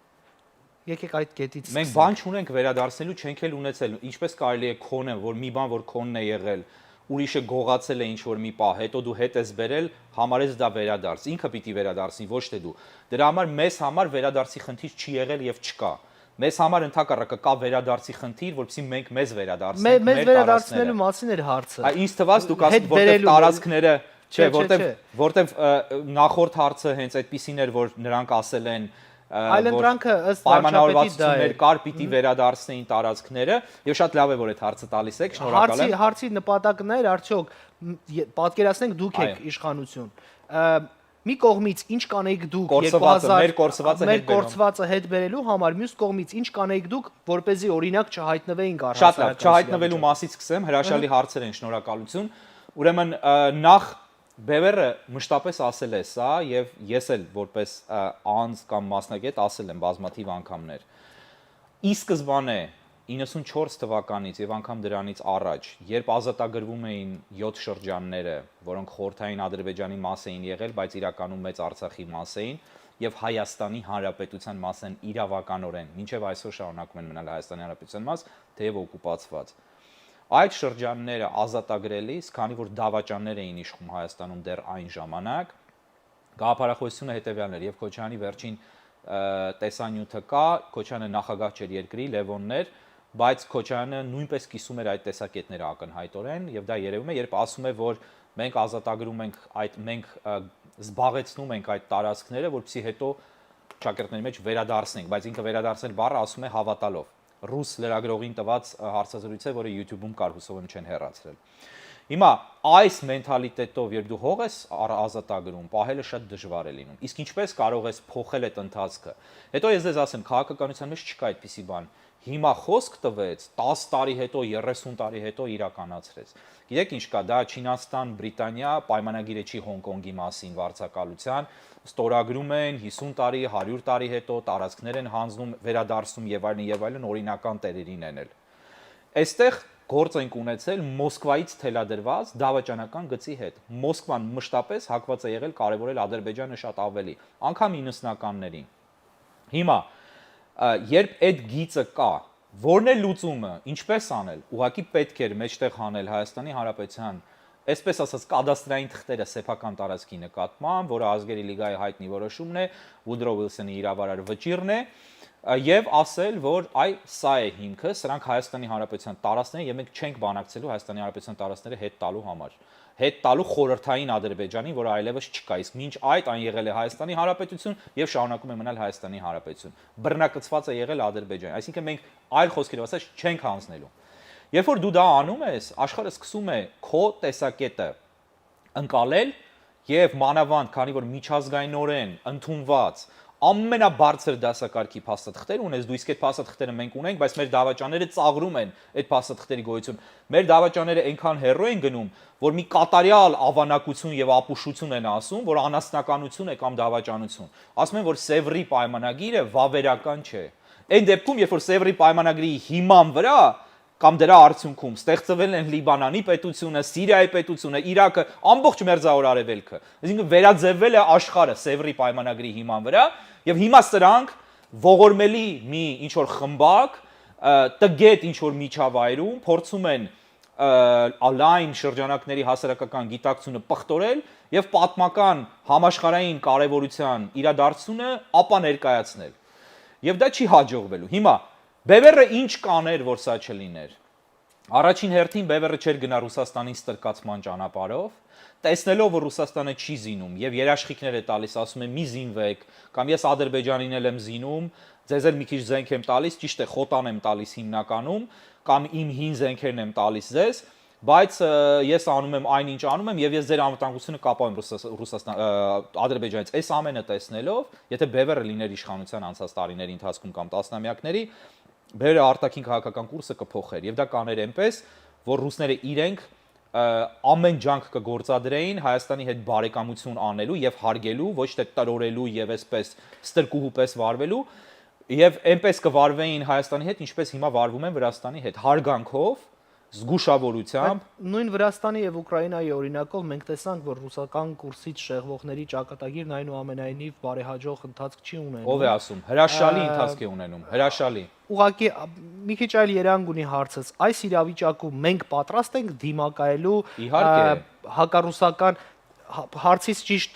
Եկեք այդ կետից Մենք բան չունենք վերադարձնելու, չենք էլ ունեցել։ Ինչպես կարելի է քոնը, որ մի բան, որ քոնն է եղել, ուրիշը գողացել է ինչ որ մի պահ, հետո դու հետ ես բերել, համարես դա վերադարձ։ Ինքը պիտի վերադարձնի, ոչ թե դու։ Դրա համար մեզ համար վերադարձի խնդիր չի եղել եւ չկա։ Մեզ համար ընդհակառակը կա վերադարձի խնդիր, որովհետեւ մենք մեզ վերադարձնենք մեր վերադարձնելու մասին էր հարցը։ Ինձ թվաց դուք ասում որտեղ տարածքները Չէ, որտեվ նախորդ հարցը հենց այդպիսին էր, որ նրանք ասել են, այլընտրանքը ըստ պայմանավորվածություններ կար, պիտի վերադարձնեին տարածքները, եւ շատ լավ է, որ այդ հարցը տալիս եք, շնորհակալ եմ։ Հարցի նպատակն էր, արդյոք պատկերացնենք դուք եք իշխանություն։ Մի կողմից ինչ կանեիք դուք 2000 մեր կորցվածը հետ բերելու համար, մյուս կողմից ինչ կանեիք դուք, որպեսզի օրինակ չհայտնվեին առհասարակ։ Շատ լավ, չհայտնվելու մասից սկսեմ, հրաշալի հարցեր են, շնորհակալություն։ Ուրեմն նախ Բևերը մշտապես ասել է սա եւ ես էլ որպես անձ կամ մասնագետ ասել եմ բազմաթիվ անգամներ։ Ի սկզբանե 94 թվականից եւ անգամ դրանից առաջ, երբ ազատագրվում էին 7 շրջանները, որոնք խորհրդային Ադրբեջանի մաս էին եղել, բայց իրականում մեծ Արցախի մաս էին եւ Հայաստանի Հանրապետության մաս են իրավականորեն, մինչեւ այսօր շարունակում են մնալ Հայաստանի Հանրապետության մաս, թեև օկուպացված։ Այդ շրջանները ազատագրելիս, քանի որ դավաճաններ էին իշխում Հայաստանում դեռ այն ժամանակ, գաղափարախոսությունը հետևյալն էր եւ Քոչյանի վերջին տեսանյութը կա, Քոչյանը նախագահ չէր երկրի, Լևոնն էր, բայց Քոչյանը նույնպես կիսում էր այդ տեսակետները ակնհայտորեն եւ դա երևում է, երբ ասում է, որ մենք ազատագրում ենք մենք զբաղեցնում ենք այդ տարածքները, որպեսզի հետո ճակերտների մեջ վերադարձնենք, բայց ինքը վերադարձնել բառը ասում է հավատալով։ Ռուս լրագրողին տված հարցազրույց է, որը YouTube-ում կար, հուսով եմ չեն հեռացրել։ Հիմա այս մենթալիտետով, երբ դու հող ես ազատագրում, պահելը շատ դժվար է լինում։ Իսկ ինչպես կարող ես փոխել այդ ընթացքը։ Հետո ես ձեզ ասեմ, քաղաքականության մեջ չկա այդպիսի բան։ Հիմա խոսք տվեց, 10 տարի հետո, 30 տարի հետո իրականացրեց։ Գիտեք ինչ կա, դա Չինաստան, Բրիտանիա պայմանագիրը չի Հոնկոնգի մասին վարձակալության, ստորագրում են 50 տարի, 100 տարի հետո տարածքներ են հանձնում, վերադարձում եւ այլն օրինական տերերին են էլ։ Այստեղ գործ ենք ունեցել Մոսկվայից թելադրված դավաճանական գծի հետ։ Մոսկվան մշտապես հակված է եղել կարևորել Ադրբեջանը շատ ավելի, անգամ 90-ականներին։ Հիմա երբ այդ գիծը կա, որն է լուծումը, ինչպես անել, ուղղակի պետք էր մեջտեղ հանել Հայաստանի Հանրապետության, այսպես ասած, կադաստրային թղթերը սեփական տարածքի նկատմամբ, որը ազգերի լիգայի հայտնի որոշումն է, Վուդրո Վիլսոնի իրավարար վճիռն է, եւ ասել, որ այ սա է հիմքը, սրանք Հայաստանի Հանրապետության տարածքներ եւ մենք չենք բանակցելու Հայաստանի Հանրապետության տարածքները հետ տալու համար։ Հետ տալու խորհրդային Ադրբեջանին, որը այլևս չկա, իսկ մինչ այդ այն եղել է Հայաստանի Հանրապետություն եւ շարունակում է մնալ Հայաստանի Հանրապետություն։ Բռնակցված է եղել Ադրբեջանը, այսինքն մենք այլ խոսքերով ասած չենք հանձնելու։ Երբ որ դու դա անում ես, աշխարհը սկսում է քո տեսակետը ընկալել եւ մանավանդ, քանի որ միջազգայինորեն ընդունված ամենաբարձր դասակարգի փաստաթղթեր ունես, դու իսկ այդ փաստաթղթերը մենք ունենք, բայց մեր դավաճանները ծաղրում են այդ փաստաթղթերի գոյություն։ Մեր դավաճանները այնքան հեռու են գնում, որ մի կատարյալ ավանակություն եւ ապուշություն են ասում, որ անասնականություն է կամ դավաճանություն։ Ասում են, որ Սևրի պայմանագիրը վավերական չէ։ Այն դեպքում, երբ որ Սևրի պայմանագրի հիման վրա կամ դրա արդյունքում ստեղծվել են Լիբանանի պետությունը, Սիրիայի պետությունը, Իրաքը, ամբողջ Մերձավոր Արևելքը։ Այսինքն վերաձևվել է աշխարհը Սևրի պայմանագրի հիման վրա, եւ հիմա սրանք ողորմելի մի ինչ որ խմբակ, տգետ ինչ որ միջավայրում փորձում են լայն շրջանակների հասարակական գիտակցությունը պղտորել եւ պատմական համաշխարհային կարեւորության իրադարձությունը ապա ներկայացնել։ Եվ դա չի հաջողվելու։ Հիմա Բևերը ինչ կաներ, որ սա չլիներ։ Առաջին հերթին Բևերը չէր գնա Ռուսաստանին ստրկացման ճանապարհով, տեսնելով որ Ռուսաստանը չի զինում եւ երաշխիքներ է տալիս, ասում է մի զինվեք, կամ ես Ադրբեջանին էլ եմ զինում, ձեզ էլ մի քիչ զենք եմ տալիս, ճիշտ է, խոտան եմ տալիս հիմնականում, կամ իմ հին զենքերն եմ տալիս ձեզ, բայց ես անում եմ այնինչ անում եմ եւ ես ձեր անվտանգությունը կապում եմ Ադրբեջանից։ Այս ամենը տեսնելով, եթե Բևերը լիներ իշխանության անցած տարիների ընթացքում կամ տասնամյակների, Բևերը արտաքին քաղաքական կուրսը կփոխեր եւ դա կաներ այնպես, որ ռուսները իրենք ամեն ջանք կգործադրեին Հայաստանի հետ բարեկամություն անելու եւ հարգելու, ոչ թե տրորելու եւ այսպես ստրկուհու պես վարվելու եւ այնպես կվարվեին Հայաստանի հետ, ինչպես հիմա վարվում են Վրաստանի հետ, հարգանքով, զգուշավորությամբ։ Նույն Վրաստանի եւ Ուկրաինայի օրինակով մենք տեսանք, որ ռուսական կուրսից շեղվողների ճակատագիրն այնուամենայնիվ բարեհաջող ընթացք չի ունենում։ Ով է ասում, հրաշալի ընթացք է ունենում, հրաշալի։ Ուղղակի մի քիչ այլ երանգ ունի հարցս։ Այս իրավիճակում մենք պատրաստ ենք դիմակայելու հակառուսական հարցից ճիշտ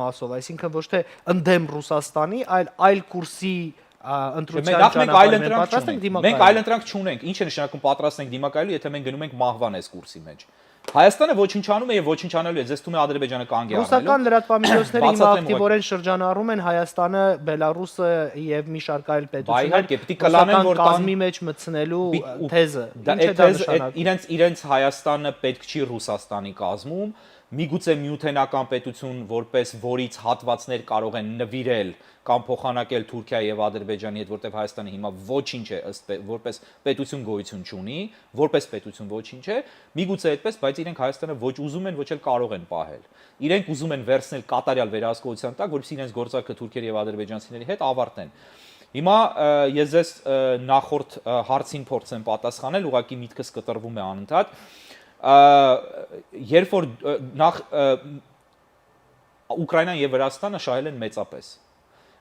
մասով, այսինքն ոչ թե ընդդեմ Ռուսաստանի, այլ կուրսի ընտրության ճանապարհին պատրաստ ենք դիմակայելու։ Մենք այլ ընտրանք չունենք։ Ինչ է նշանակում պատրաստ ենք դիմակայելու, եթե մենք գնում ենք մահվան այս կուրսի մեջ։ Հայաստանը ոչնչանում է եւ ոչնչանալու է, ձեզ թվում է Ադրբեջանը կանգ է առնելու։ Ռուսական լրատվամիջոցները հիմա ակտիվորեն շրջանառում են Հայաստանը, Բելարուսը եւ մի շարք այլ պետություններ կազմի մեջ մտցնելու թեզը։ Ինչ է դա նշանակում։ Իրենց Հայաստանը պետք չի Ռուսաստանի կազմում, միգուցե միութենական պետություն, որպես որից հատվածներ կարող են նվիրել կամ փոխանակել Թուրքիա եւ Ադրբեջանի հետ, որտեղ Հայաստանը հիմա ոչինչ է ըստ որպես պետություն գոյություն չունի, որպես պետություն ոչինչ է, միգուցե այդպես, բայց իրենք Հայաստանը ոչ ուզում են, ոչ էլ կարող են պահել։ Իրենք ուզում են վերցնել կատարյալ վերահսկողության տակ, որպեսզի իրենց գործարքը թուրքերի եւ ադրբեջանցիների հետ ավարտեն։ Հիմա ես ձեզ նախորդ հարցին փորձեմ պատասխանել, ուղղակի միտքս կտրվում է անընդհատ։ Երբ որ նախ Ուկրաինան եւ Վրաստանը շահել են մեծապես։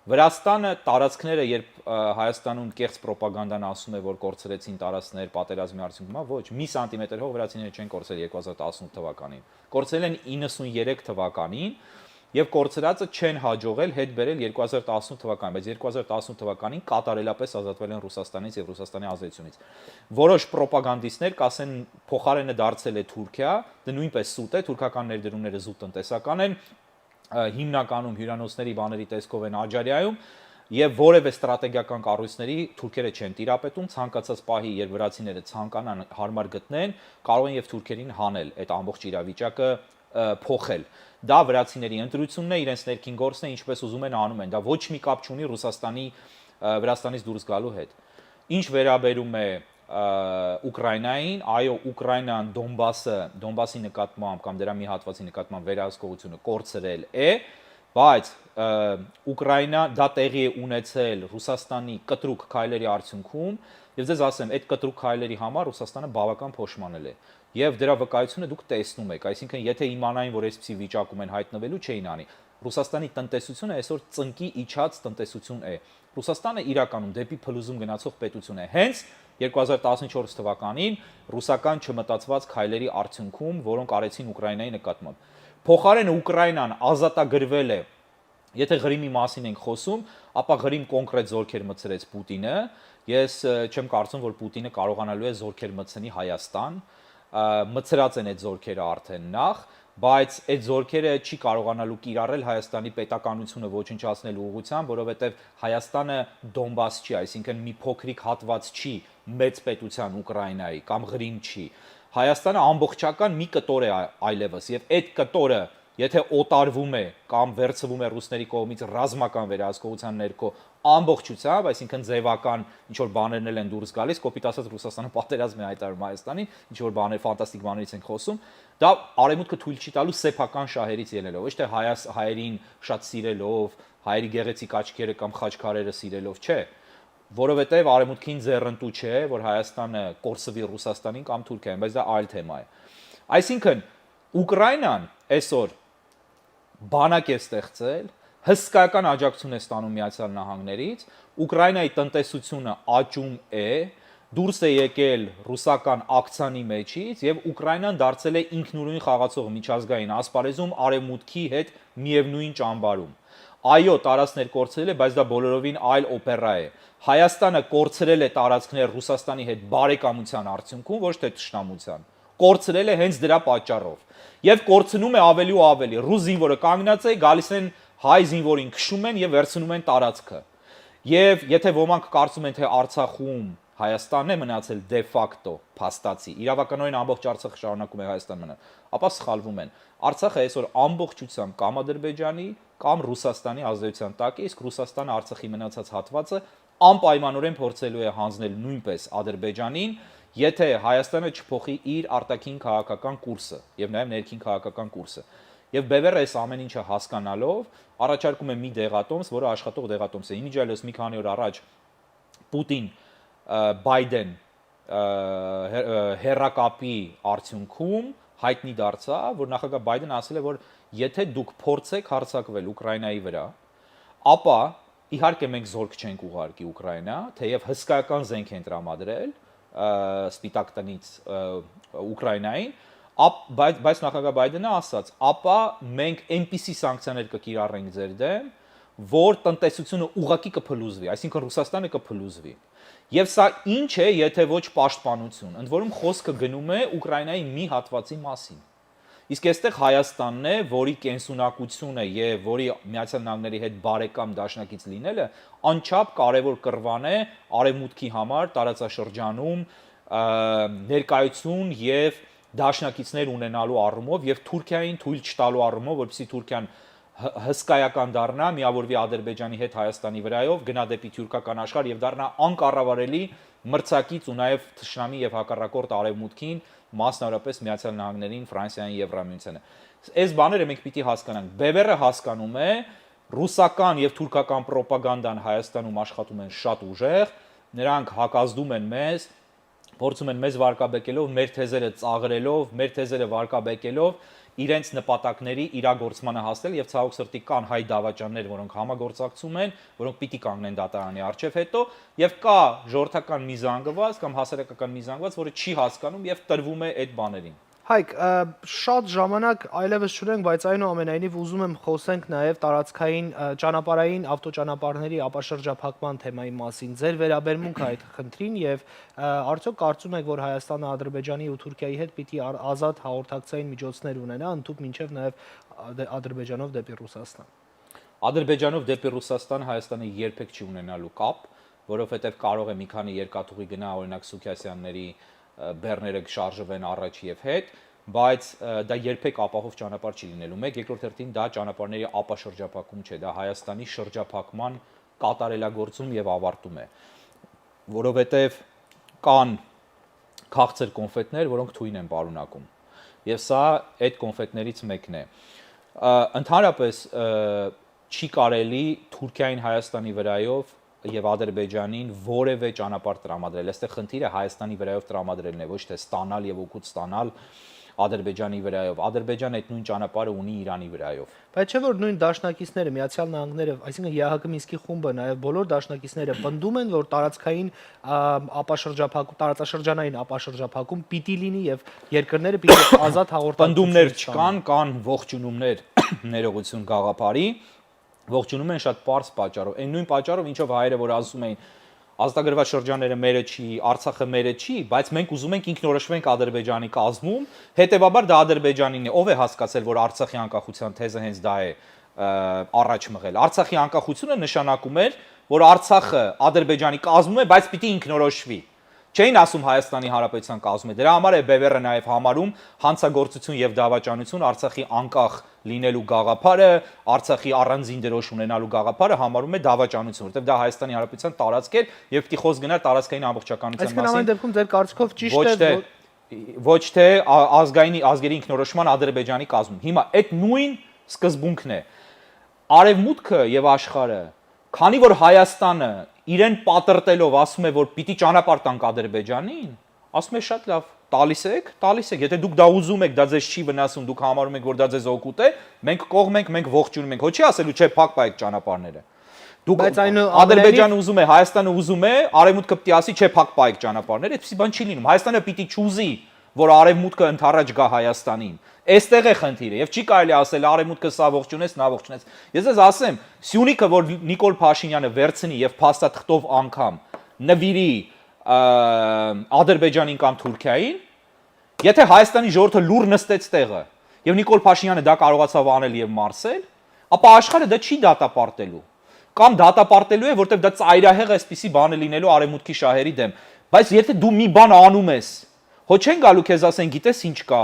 Վրաստանը տարածքները, երբ Հայաստանում կեղծ ռոպագանդան ասում է, որ կորցրեցին տարածքներ պատերազմի արդյունքում, ոչ, մի սանտիմետր հող վրացիները չեն կորցրել 2018 թվականին։ Կորցրել են 93 թվականին եւ կորցրածը չեն հաջողել հետ բերել 2018 թվականին, բայց 2018 թվականին կատարելապես ազատվել են Ռուսաստանից եւ Ռուսաստանի ազդեցությունից։ Որոշ ռոպագանդիստներ կասեն փոխարենը դարձել է Թուրքիա, դա նույնպես սուտ է, թուրքական ներդրումները զուտ տնտեսական են, հիմնականում հյուրանոցների բաների տեսքով են Աջարիայում եւ որևէ ստրատեգիական կառույցների թուրքերը չեն տիրապետում, ցանկացած պահի, երբ վրացիները ցանկանան հարմար գտնեն, կարող են եւ թուրքերին հանել այդ ամբողջ իրավիճակը փոխել։ Դա վրացիների ընտրությունն է, իրենց ներքին գործն է, ինչպես ուզում են անում են։ Դա ոչ մի կապ չունի Վրաստանից դուրս գալու հետ։ Ինչ վերաբերում է Ուկրաինային, այո, Ուկրաինան Դոնբասի նկատմամբ կամ դրա մի հատվածի նկատմամբ վերահսկողությունը կորցրել է, բայց Ուկրաինա դա տեղի է ունեցել Ռուսաստանի կտրուկ քայլերի արդյունքում, եւ ձեզ ասեմ, այդ կտրուկ քայլերի համար Ռուսաստանը բավական փոշմանել է։ Եվ դրա վկայությունը դուք տեսնում եք, այսինքն եթե իմանային, որ այսպիսի վիճակում են հայտնվելու, չէին անի։ Ռուսաստանի տնտեսությունը այսօր ծնկի իջած տնտեսություն է։ Ռուսաստանը իրականում դեպի փլուզում գնացող պետություն է։ Հենց 2014 թվականին ռուսական չմտածված քայլերի արդյունքում, որոնք արեցին Ուկրաինայի նկատմամբ։ Փոխարենը Ուկրաինան ազատագրվել է, եթե Ղրիմի մասին ենք խոսում, ապա Ղրիմ կոնկրետ զորքեր մտցրեց Պուտինը։ Ես չեմ կարծում, որ Պուտինը կարողանալու է զորքեր մտցնի Հայաստան, մտցրած են այդ զորքերը արդեն նախ, բայց այդ զորքերը չի կարողանալու կիրառել Հայաստանի պետականությունը ոչնչացնելու ուղղությամբ, որովհետև Հայաստանը Դոնբաս չի, այսինքն մի փոքրիկ հատված չի մեծ պետության Ուկրաինայի կամ Ղրիմ չի։ Հայաստանը ամբողջական մի կտոր է այլևս եւ այդ կտորը եթե օտարվում է կամ վերցվում է ռուսների կողմից ռազմական վերահսկողության ներքո ամբողջությամբ, այսինքն ձևական ինչ որ բաներն են դուրս գալիս, կոպիտ ասած Ռուսաստանը պատերազմ է հայտարարում Հայաստանին, ինչ որ բաներ, ֆանտաստիկ բաներից ենք խոսում, դա արևմուտքը թույլ չի տալու սեփական շահերից ելնելով, ոչ թե հայերին շատ սիրելով, հայերի գեղեցիկ աչքերը կամ խաչքարերը սիրելով, չէ, որովհետև արևմուտքին ձեռնտու չէ, որ Հայաստանը կորսվի Ռուսաստանին կամ Թուրքիային, բայց դա այլ թեմա է։ Այսինքն Ուկրաինան այսօր բանակ է ստեղծել, հսկայական աջակցություն է ստանում Միացյալ Նահանգներից, Ուկրաինայի տնտեսությունը աճում է, դուրս է եկել ռուսական ակցիանի մեջից եւ Ուկրաինան դարձել է ինքնուրույն խաղացող միջազգային ասպարեզում արևմուտքի հետ միևնույն ճամբարում։ Այո, տարածքներ կորցրել է, բայց դա բոլորովին այլ օպերա է։ Հայաստանը կորցրել է տարածքներ Ռուսաստանի հետ բարեկամության արդյունքում, ոչ թե թշնամության։ Կորցրել է հենց դրա պատճառով։ Եվ կորցնում է ավելի ու ավելի։ Ռուս զինվորը կանգնած է, գալիս են հայ զինվորին քշում են եւ վերցնում են տարածքը։ Եվ եթե ոմանք կարծում են, թե Արցախում Հայաստանն է մնացել դե ֆակտո փաստացի, իրավականորեն ամբողջ Արցախը շարունակում է Հայաստան մնալ, ապա սխալվում են։ Արցախը այսօր ամբողջությամբ կամ Ադրբեջանի կամ Ռուսաստանի ազդեցության տակ է, իսկ Ռուսաստանը Արցախի մնացած հատվածը անպայմանորեն փորձելու է հանձնել նույնպես Ադրբեջանին, եթե Հայաստանը չփոխի իր արտաքին քաղաքական կուրսը եւ նաեւ ներքին քաղաքական կուրսը։ Եվ Բևերը այս ամեն ինչը հասկանալով առաջարկում է մի դեղատոմս, որը աշխատող դեղատոմս է։ Իմիջիայլոց մի քանի օր առաջ Պուտին Բայդեն հերակապի արդյունքում հայտնի դարձավ, որ նախագահ Բայդենը ասել է, որ եթե դուք փորձեք հարձակվել Ուկրաինայի վրա, ապա իհարկե մենք զորք չենք ուղարկի Ուկրաինա, թեև հսկայական զենք են տրամադրել Սպիտակ տնից Ուկրաինային, բայց նախագահ Բայդենը ասաց, ապա մենք այնպիսի սանկցիաներ կկիրառենք ձեր դեմ, որ տնտեսությունը ուղղակի կփլուզվի, այսինքն Ռուսաստանը կփլուզվի։ Եվ սա ինչ է, եթե ոչ պաշտպանություն, ընդ որում խոսքը գնում է Ուկրաինայի մի հատվածի մասին։ Իսկ այստեղ Հայաստանն է, որի կենսունակությունը եւ որի Միացյալ Նահանգների հետ բարեկամ դաշնակից լինելը անչափ կարևոր կռվան է արևմուտքի համար տարածաշրջանում ներկայություն եւ դաշնակիցներ ունենալու առումով եւ Թուրքիային թույլ չտալու առումով, որպեսզի Թուրքիան հսկայական դառնա, միավորվի Ադրբեջանի հետ Հայաստանի վրայով, գնա դեպի թուրքական աշխարհ եւ դառնա անկառավարելի մրցակից ու նաեւ թշնամի եւ հակառակորդ արևմուտքին, մասնավորապես Միացյալ Նահանգներին, Ֆրանսիային, Եվրամիությանը։ Այս բաները մենք պիտի հասկանանք։ Բևերը հասկանում է, ռուսական եւ թուրքական ռոպագանդան Հայաստանում աշխատում են շատ ուժեղ, նրանք հակազդում են մեզ, փորձում են մեզ վարկաբեկելով, մեր թեզերը ծաղրելով, մեր թեզերը վարկաբեկելով իրենց նպատակների իրագործմանը հասնել եւ ցավոք սրտի կան հայ դավաճաններ, որոնք համագործակցում են, որոնք պիտի կանգնեն դատարանի առջև հետո եւ կա ժողովրդական մի զանգված կամ հասարակական մի զանգված, որը չի հասկանում եւ տրվում է այդ բաներին։ Հայկ, շատ ժամանակ այլևս չունենք, բայց այնուամենայնիվ ուզում եմ խոսենք նաև տարածքային ճանապարհային ավտոճանապարհների ապաշրջափակման թեմայի մասին։ Ձեր վերաբերմունքը այդ խնդրին եւ արդյոք կարծում եք, որ Հայաստանը Ադրբեջանի ու Թուրքիայի հետ պիտի ազատ հաղորդակցային միջոցներ ունենա, ընդհանուր մինչեւ նաև Ադրբեջանով դեպի Ռուսաստան։ Ադրբեջանով դեպի Ռուսաստան Հայաստանը երբեք չի ունենալու կապ, որովհետեւ կարող է մի քանի երկաթուղի գնա, օրինակ Սուքիասյանների բեռները շարժվեն առաջ եւ հետ, բայց դա երբեք ապահով ճանապարհ չի լինելու։ Մեկ երկրորդ հերթին դա ճանապարհների ապաշրջափակում չէ, դա Հայաստանի շրջափակման կատարելագործում եւ ավարտում է, որովհետեւ կան քաղցր կոնֆետներ, որոնք թույն են պարունակում։ Եվ սա այդ կոնֆետներից մեկն է։ Ընդհանրապես չի կարելի Թուրքիային Հայաստանի վրայով եւ Ադրբեջանին որևէ ճանապարհ տրամադրել։ Այստեղ խնդիրը Հայաստանի վրայով տրամադրելն է, ոչ թե ստանալ եւ օգուտ ստանալ Ադրբեջանի վրայով։ Ադրբեջանը այդ նույն ճանապարհը ունի Իրանի վրայով։ Բայց չէ՞ որ նույն դաշնակիցները, Միացյալ Նահանգները, այսինքն ԵԱՀԿ Մինսկի խումբը, նաև բոլոր դաշնակիցները պնդում են, որ տարածքային ապաշրջափակում, տարածաշրջանային ապաշրջափակում պիտի լինի եւ երկրները պիտի ազատ հաղորդակցություն։ Պնդումներ չկան, կան ողջունումներ ներողություն գաղափարի, ողջունում են շատ པարզ պատճառով։ Այն նույն պատճառով, ինչով հայերը որ ասում էին ազատագրված շրջանները մերը չի, Արցախը մերը չի, բայց մենք ուզում ենք ինքնորոշվենք Ադրբեջանի կազմում, հետեւաբար դա Ադրբեջանին է։ Ով է հասկացել, որ Արցախի անկախության թեզը հենց դա է առաջ մղել։ Արցախի անկախությունը նշանակում էր, որ Արցախը Ադրբեջանի կազմում է, բայց պիտի ինքնորոշվի։ Չէին ասում Հայաստանի Հանրապետության կազմում է։ Դրա համար է Բևերը նաև համարում հանցագործություն եւ դավաճանություն Արցախի անկախ լինելու գաղափարը, Արցախի առանձին դրոշ ունենալու գաղափարը համարում է դավաճանություն, որտեղ դա Հայաստանի Հանրապետության տարածք է եւ պիտի խոսք գնար տարածքային ամբողջականության մասին։ Այսինքն ամեն դեպքում ձեր կարծիքով ճիշտ է ոչ թե ազգերի ինքնորոշման Ադրբեջանի կազմում։ Հիմա այդ նույն սկզբունքն է։ Արևմուտքը եւ աշխարհը, քանի որ Հայաստանը իրեն պատրտելով ասում է, որ պիտի ճանապարհ տանք Ադրբեջանին, ասում է շատ լավ, տալիս եք, եթե դուք դա ուզում եք, դա ձեզ չի վնասում, դուք համարում եք, որ դա ձեզ օգուտ է, մենք կողմ ենք, մենք ողջունում ենք, հո չի ասելու, չէ, փակ պայեք ճանապարհները։ Դուք Ադրբեջանը ուզում է, Հայաստանը ուզում է, Արևմուտքը պիտի ասի, չէ, փակ պայեք ճանապարհները, այդպեսի բան չի լինում։ Հայաստանը պիտի չուզի որ արևմուտքը ընդառաջ գա Հայաստանին։ Այստեղ է խնդիրը եւ չի կարելի ասել արևմուտքը սա ողջունեց, նա ողջունեց։ Ես ես ասեմ, Սյունիքը, որ Նիկոլ Փաշինյանը վերցնի եւ փաստաթղթով անգամ նվիրի Ադրբեջանին կամ Թուրքիային, եթե Հայաստանի ժողովուրդը լուր նստեց տեղը եւ Նիկոլ Փաշինյանը դա կարողացավ անել եւ մարսել, ապա աշխարհը դա չի դատապարտելու։ Կամ դատապարտելու է, որտեղ դա ծայրահեղ էսպիսի բան է լինելու արևմուտքի շահերի դեմ։ Բայց եթե դու մի բան անում ես, հո չեն գալու քեզ ասեն, գիտես ինչ կա,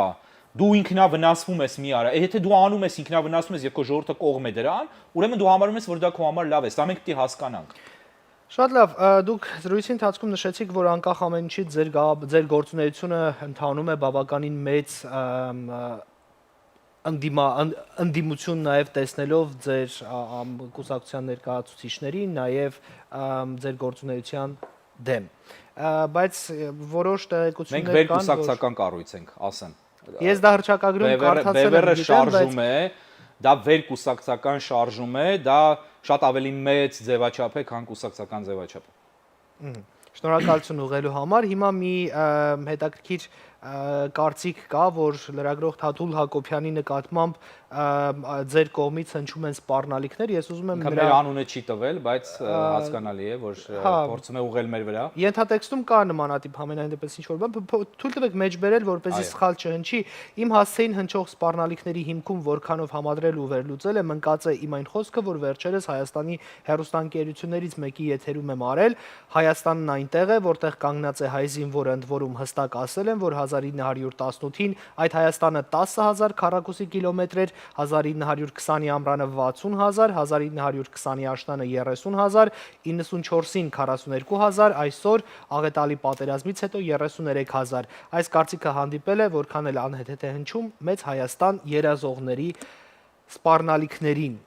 դու ինքնավնասվում ես մի արա։ Եթե դու անում ես ինքնավնասվում ես եւ քո ժողովուրդը կողմ է դրան, ուրեմն դու համարում ես, որ դա քո համար լավ է։ Սա մենք պետք է հասկանանք։ Շատ լավ, դուք զրույցի ընթացքում նշեցիք, որ անկախ ամեն ինչից ձեր գործունեությունը ընթանում է բավականին մեծ ընդդիմություն նաև տեսնելով ձեր կուսակցության ներկայացուցիչներին, նաև ձեր գործունեության դեմ։ Բայց որոշ տեղեկություններ մենք վեր կուսակցական կառույց ենք, ասեմ։ Ես դա հռչակագրում կարդացել եմ, շարժում է, դա վեր կուսակցական շարժում է, դա շատ ավելի մեծ ձևաչափ է, քան կուսակցական ձևաչափը։ Շնորհակալություն ուղղելու համար։ Հիմա մի հետաքրքիր կարծիք կա, որ լրագրող Թաթուլ Հակոբյանի նկատմամբ ձեր կողմից հնչում են սպառնալիքներ։ Ես ուզում եմ նրա անունը չի տվել, բայց հասկանալի է, որ փորձում է ուղղել մեր վրա։ Ենթատեքստում կա նմանատիպ համենայն դեպս ինչ-որ բան, թույլ տվեք մեջբերել, որպեսզի սխալ չհնչի։ Իմ հասցեին հնչող սպառնալիքների հիմքում որքանով համադրել ու վերլուծել եմ, ընկած է իմ այն խոսքը, որ վերջերս Հայաստանի հեռուստաընկերություններից մեկի եթերում եմ արել, Հայաստանն այնտեղ է, որտեղ կանգնած է հայ զինվորը, ընդ որում հստակ ասել են, որ 1918-ին այդ Հայաստանը 10,000 քառակուսի կիլոմետր էր, 1920-ի ամռանը 60,000, 1920-ի աշնանը 30,000, 94-ին 42,000, այսօր աղետալի պատերազմից հետո 33,000։ Այս կարծիքը հանդիպել է, որքան էլ անհեթեթ է հնչում, մեծ Հայաստան երազողների սպառնալիքներին։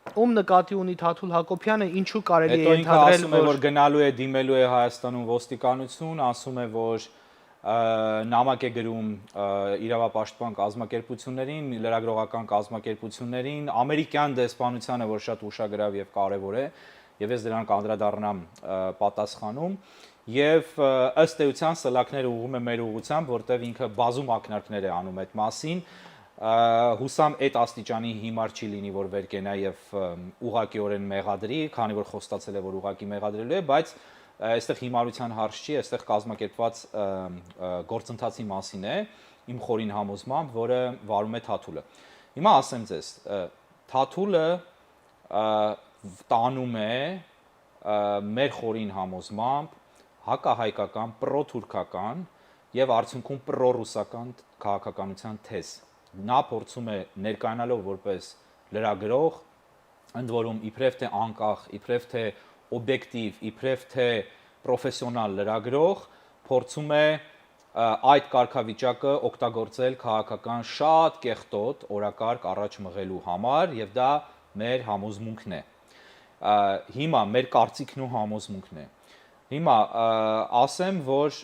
Ում նկատի ունի Թաթուլ Հակոբյանը, ինչու կարելի է ենթադրել, ասում է, որ գնալու է դիմելու է Հայաստանում ոստիկանություն, ասում է, որ նամակ է գրում իրավապաշտպան կազմակերպություններին, լրագրողական կազմակերպություններին, ամերիկյան դեսպանությանը, որ շատ ուշագրավ եւ կարեւոր է, եւ ես դրան կանդրադառնամ պատասխանում, եւ ըստ էության սլաքները ուղղում է մեր ուղղությամբ, որտեղ ինքը բազում ակնարկներ է անում այդ մասին, հուսամ այդ աստիճանի հիմար չի լինի, որ վեր կենա եւ ուղղակիորեն մեղադրի, քանի որ խոստացել է, որ ուղղակի մեղադրելու է, բայց այստեղ հիմարության հարց չի, այստեղ կազմակերպված գործընթացի մասին է, իմ խորին համոզմամբ, որը վարում է Թաթուլը։ Հիմա ասեմ ձեզ, Թաթուլը տանում է մեր խորին համոզմամբ հակահայկական, պրոթուրքական եւ արդյունքում պրոռուսական քաղաքականության թեզ։ Նա փորձում է ներկայանալով որպես լրագրող, ընդ որում իբրև թե անկախ, իբրև թե օբյեկտիվ, իբրև թե պրոֆեսիոնալ լրագրող, փորձում է այդ կարգավիճակը օգտագործել քաղաքական շատ կեղտոտ օրակարգ առաջ մղելու համար եւ դա մեր համոզմունքն է։ Հիմա մեր կարծիքն ու համոզմունքն է։ Հիմա ասեմ, որ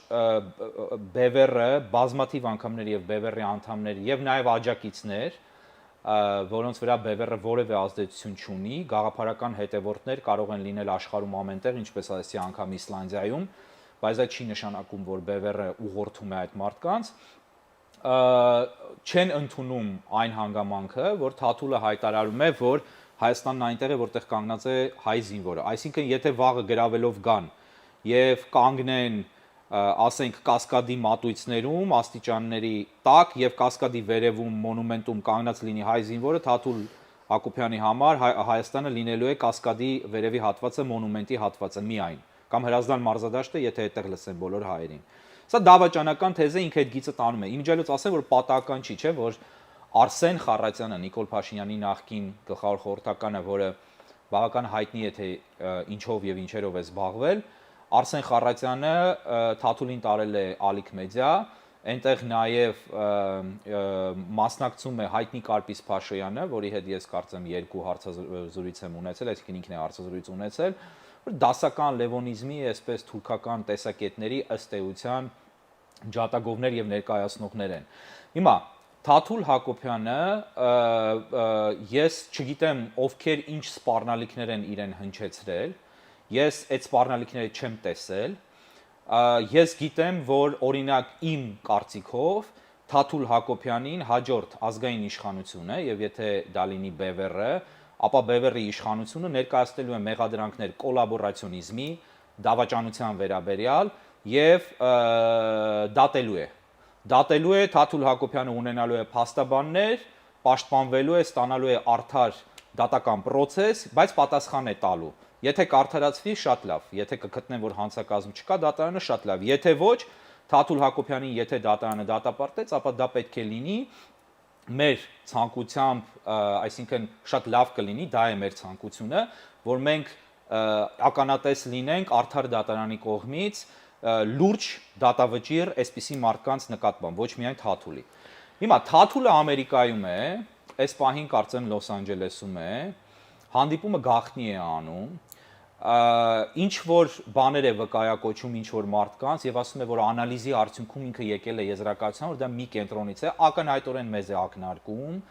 Բևերը բազմաթիվ անգամներ եւ Բևերի անդամներ եւ նաեւ աջակիցներ, որոնց վրա Բևերը որևէ ազդեցություն չունի, գաղափարական հետևորդներ կարող են լինել աշխարհում ամենտեղ, ինչպես ասեցի անգամ Իսլանդիայում, բայց դա չի նշանակում, որ Բևերը ուղղորդում է այդ մարդկանց, չեն ընդունում այն հանգամանքը, որ Թաթուլը հայտարարում է, որ Հայաստանն այնտեղ է, որտեղ կանգնած է հայ զինվորը, այսինքն եթե վաղը գրավելով գան եւ կանգնեն ասենք Կասկադի մատույցներում, աստիճանների տակ եւ Կասկադի վերևում մոնումենտում կանգնած լինի հայ զինվորը, Թաթուլ Հակոբյանի համար Հայաստանը լինելու է Կասկադի վերևի հատվածը, մոնումենտի հատվածը միայն, կամ Հրազդան մարզադաշտը, եթե այդտեղ լսեն բոլոր հայերին։ Սա դավաճանական թեզ է, ինքը այդ գիծը տանում է։ Իմիջիայլոց ասեմ, որ պատահական չի, չէ, որ Արսեն Խառատյանը, Նիկոլ Փաշինյանի նախկին գլխավոր խորհրդականը, որը բավական հայտնի է, թե ինչով եւ ինչերով է զբաղվել, Արսեն Խառատյանը Թաթուլին տարել է Ալիք մեդիա, այնտեղ նաև մասնակցում է հայտնի Կարպիս Փաշոյանը, որի հետ ես կարծեմ 2 հարցազրույց եմ ունեցել, այսինքն ինքն է հարցազրույց ունեցել, որ դասական լևոնիզմի, այսպես թուրքական տեսակետների ըստ էության ջատագովներ եւ ներկայացնողներ են։ Հիմա Թաթուլ Հակոբյանը ես չգիտեմ ովքեր ինչ սպառնալիքներ են իրեն հնչեցրել, ես այդ սպառնալիքները չեմ տեսել, Ես գիտեմ, որ օրինակ իմ կարծիքով Թաթուլ Հակոբյանին հաջորդ ազգային իշխանությունը եւ եթե դա լինի BVR-ը, ապա BVR-ի իշխանությունը ներկայացնելու է մեղադրանքներ կոլաբորացիոնիզմի, դավաճանության վերաբերյալ եւ դատելու է Թաթուլ Հակոբյանը ունենալու է փաստաբաններ, պաշտպանվելու է, ստանալու է արդար դատական process, բայց պատասխան է տալու։ Եթե կարդարացվի, շատ լավ, եթե կգտնեն, որ հանցակազմ չկա, դատարանը շատ լավ։ Եթե ոչ, Թաթուլ Հակոբյանին եթե դատարանը դատապարտեց, ապա դա պետք է լինի մեր ցանկությամբ, այսինքն շատ լավ կլինի, դա է մեր ցանկությունը, որ մենք ականատես լինենք արդար դատարանի կողմից լուրջ դատավճիռ այսպիսի մարդկանց նկատմամբ, ոչ միայն Թաթուլի։ Հիմա Թաթուլը Ամերիկայում է, այս պահին կարծեմ Լոս Անջելեսում է, հանդիպումը գաղտնի է անում, ինչ որ բաներ է վկայակոչում ինչ որ մարդկանց եւ ասում է որ անալիզի արդյունքում ինքը եկել է եզրակացության որ դա մի կենտրոնից է ակնհայտորեն մեզ է ակնարկում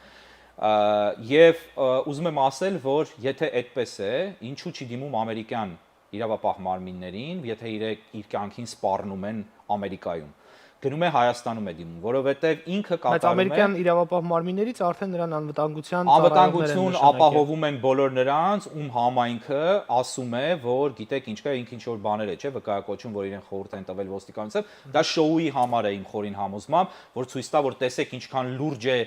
եւ ուզում եմ ասել որ եթե այդպես է ինչու չի դիմում ամերիկյան իրավապահ մարմիններին եթե իր կյանքին սպառնում են Ամերիկայում գնում է Հայաստանում է դիմում, որովհետև ինքը կատարում է Բայց ամերիկյան իրավապահ մարմիններից արդեն նրան անվտանգության անվտանգություն ապահովում են բոլոր նրանց, ում համայնքը ասում է, որ գիտեք ինչ կա, ինքը ինչ որ բաներ է, չէ, վկայակոչում, որ իրեն խորհուրդ են տվել ոստիկանությամբ, դա շոուի համար է իմ խորին համոզմամբ, որ ցույց տա, որ տեսեք ինչքան լուրջ է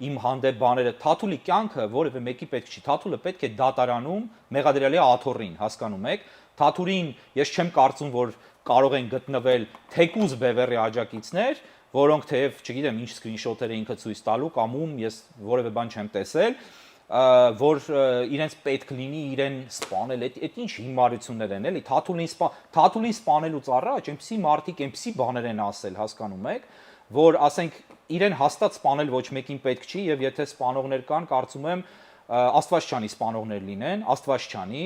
իմ հանդեպ բաները։ Թաթուլի կյանքը որևէ մեկի պետք չի, Թաթուլը պետք է դատարանում մեղադրյալի աթոռին, հասկանում եք։ Թաթուրին ես չեմ կարծում, որ կարող են գտնվել թեկուզ BVR-ի աջակիցներ, որոնք թեև, չգիտեմ, ինչ սկրինշոթեր է ինքը ցույց տալու կամ ում ես որևէ բան չեմ տեսել, որ իրենց պետք լինի իրեն սպանել, այդ ինչ հիմարություններ են, էլի, Թաթուլին սպանելուց առաջ այնպիսի մարդիկ, այնպիսի բաներ են ասել, հասկանում եք, որ ասենք իրեն հաստատ սպանել ոչ մեկին պետք չի եւ եթե սպանողներ կան, կարծում եմ Աստված չանի սպանողներ լինեն, Աստված չանի,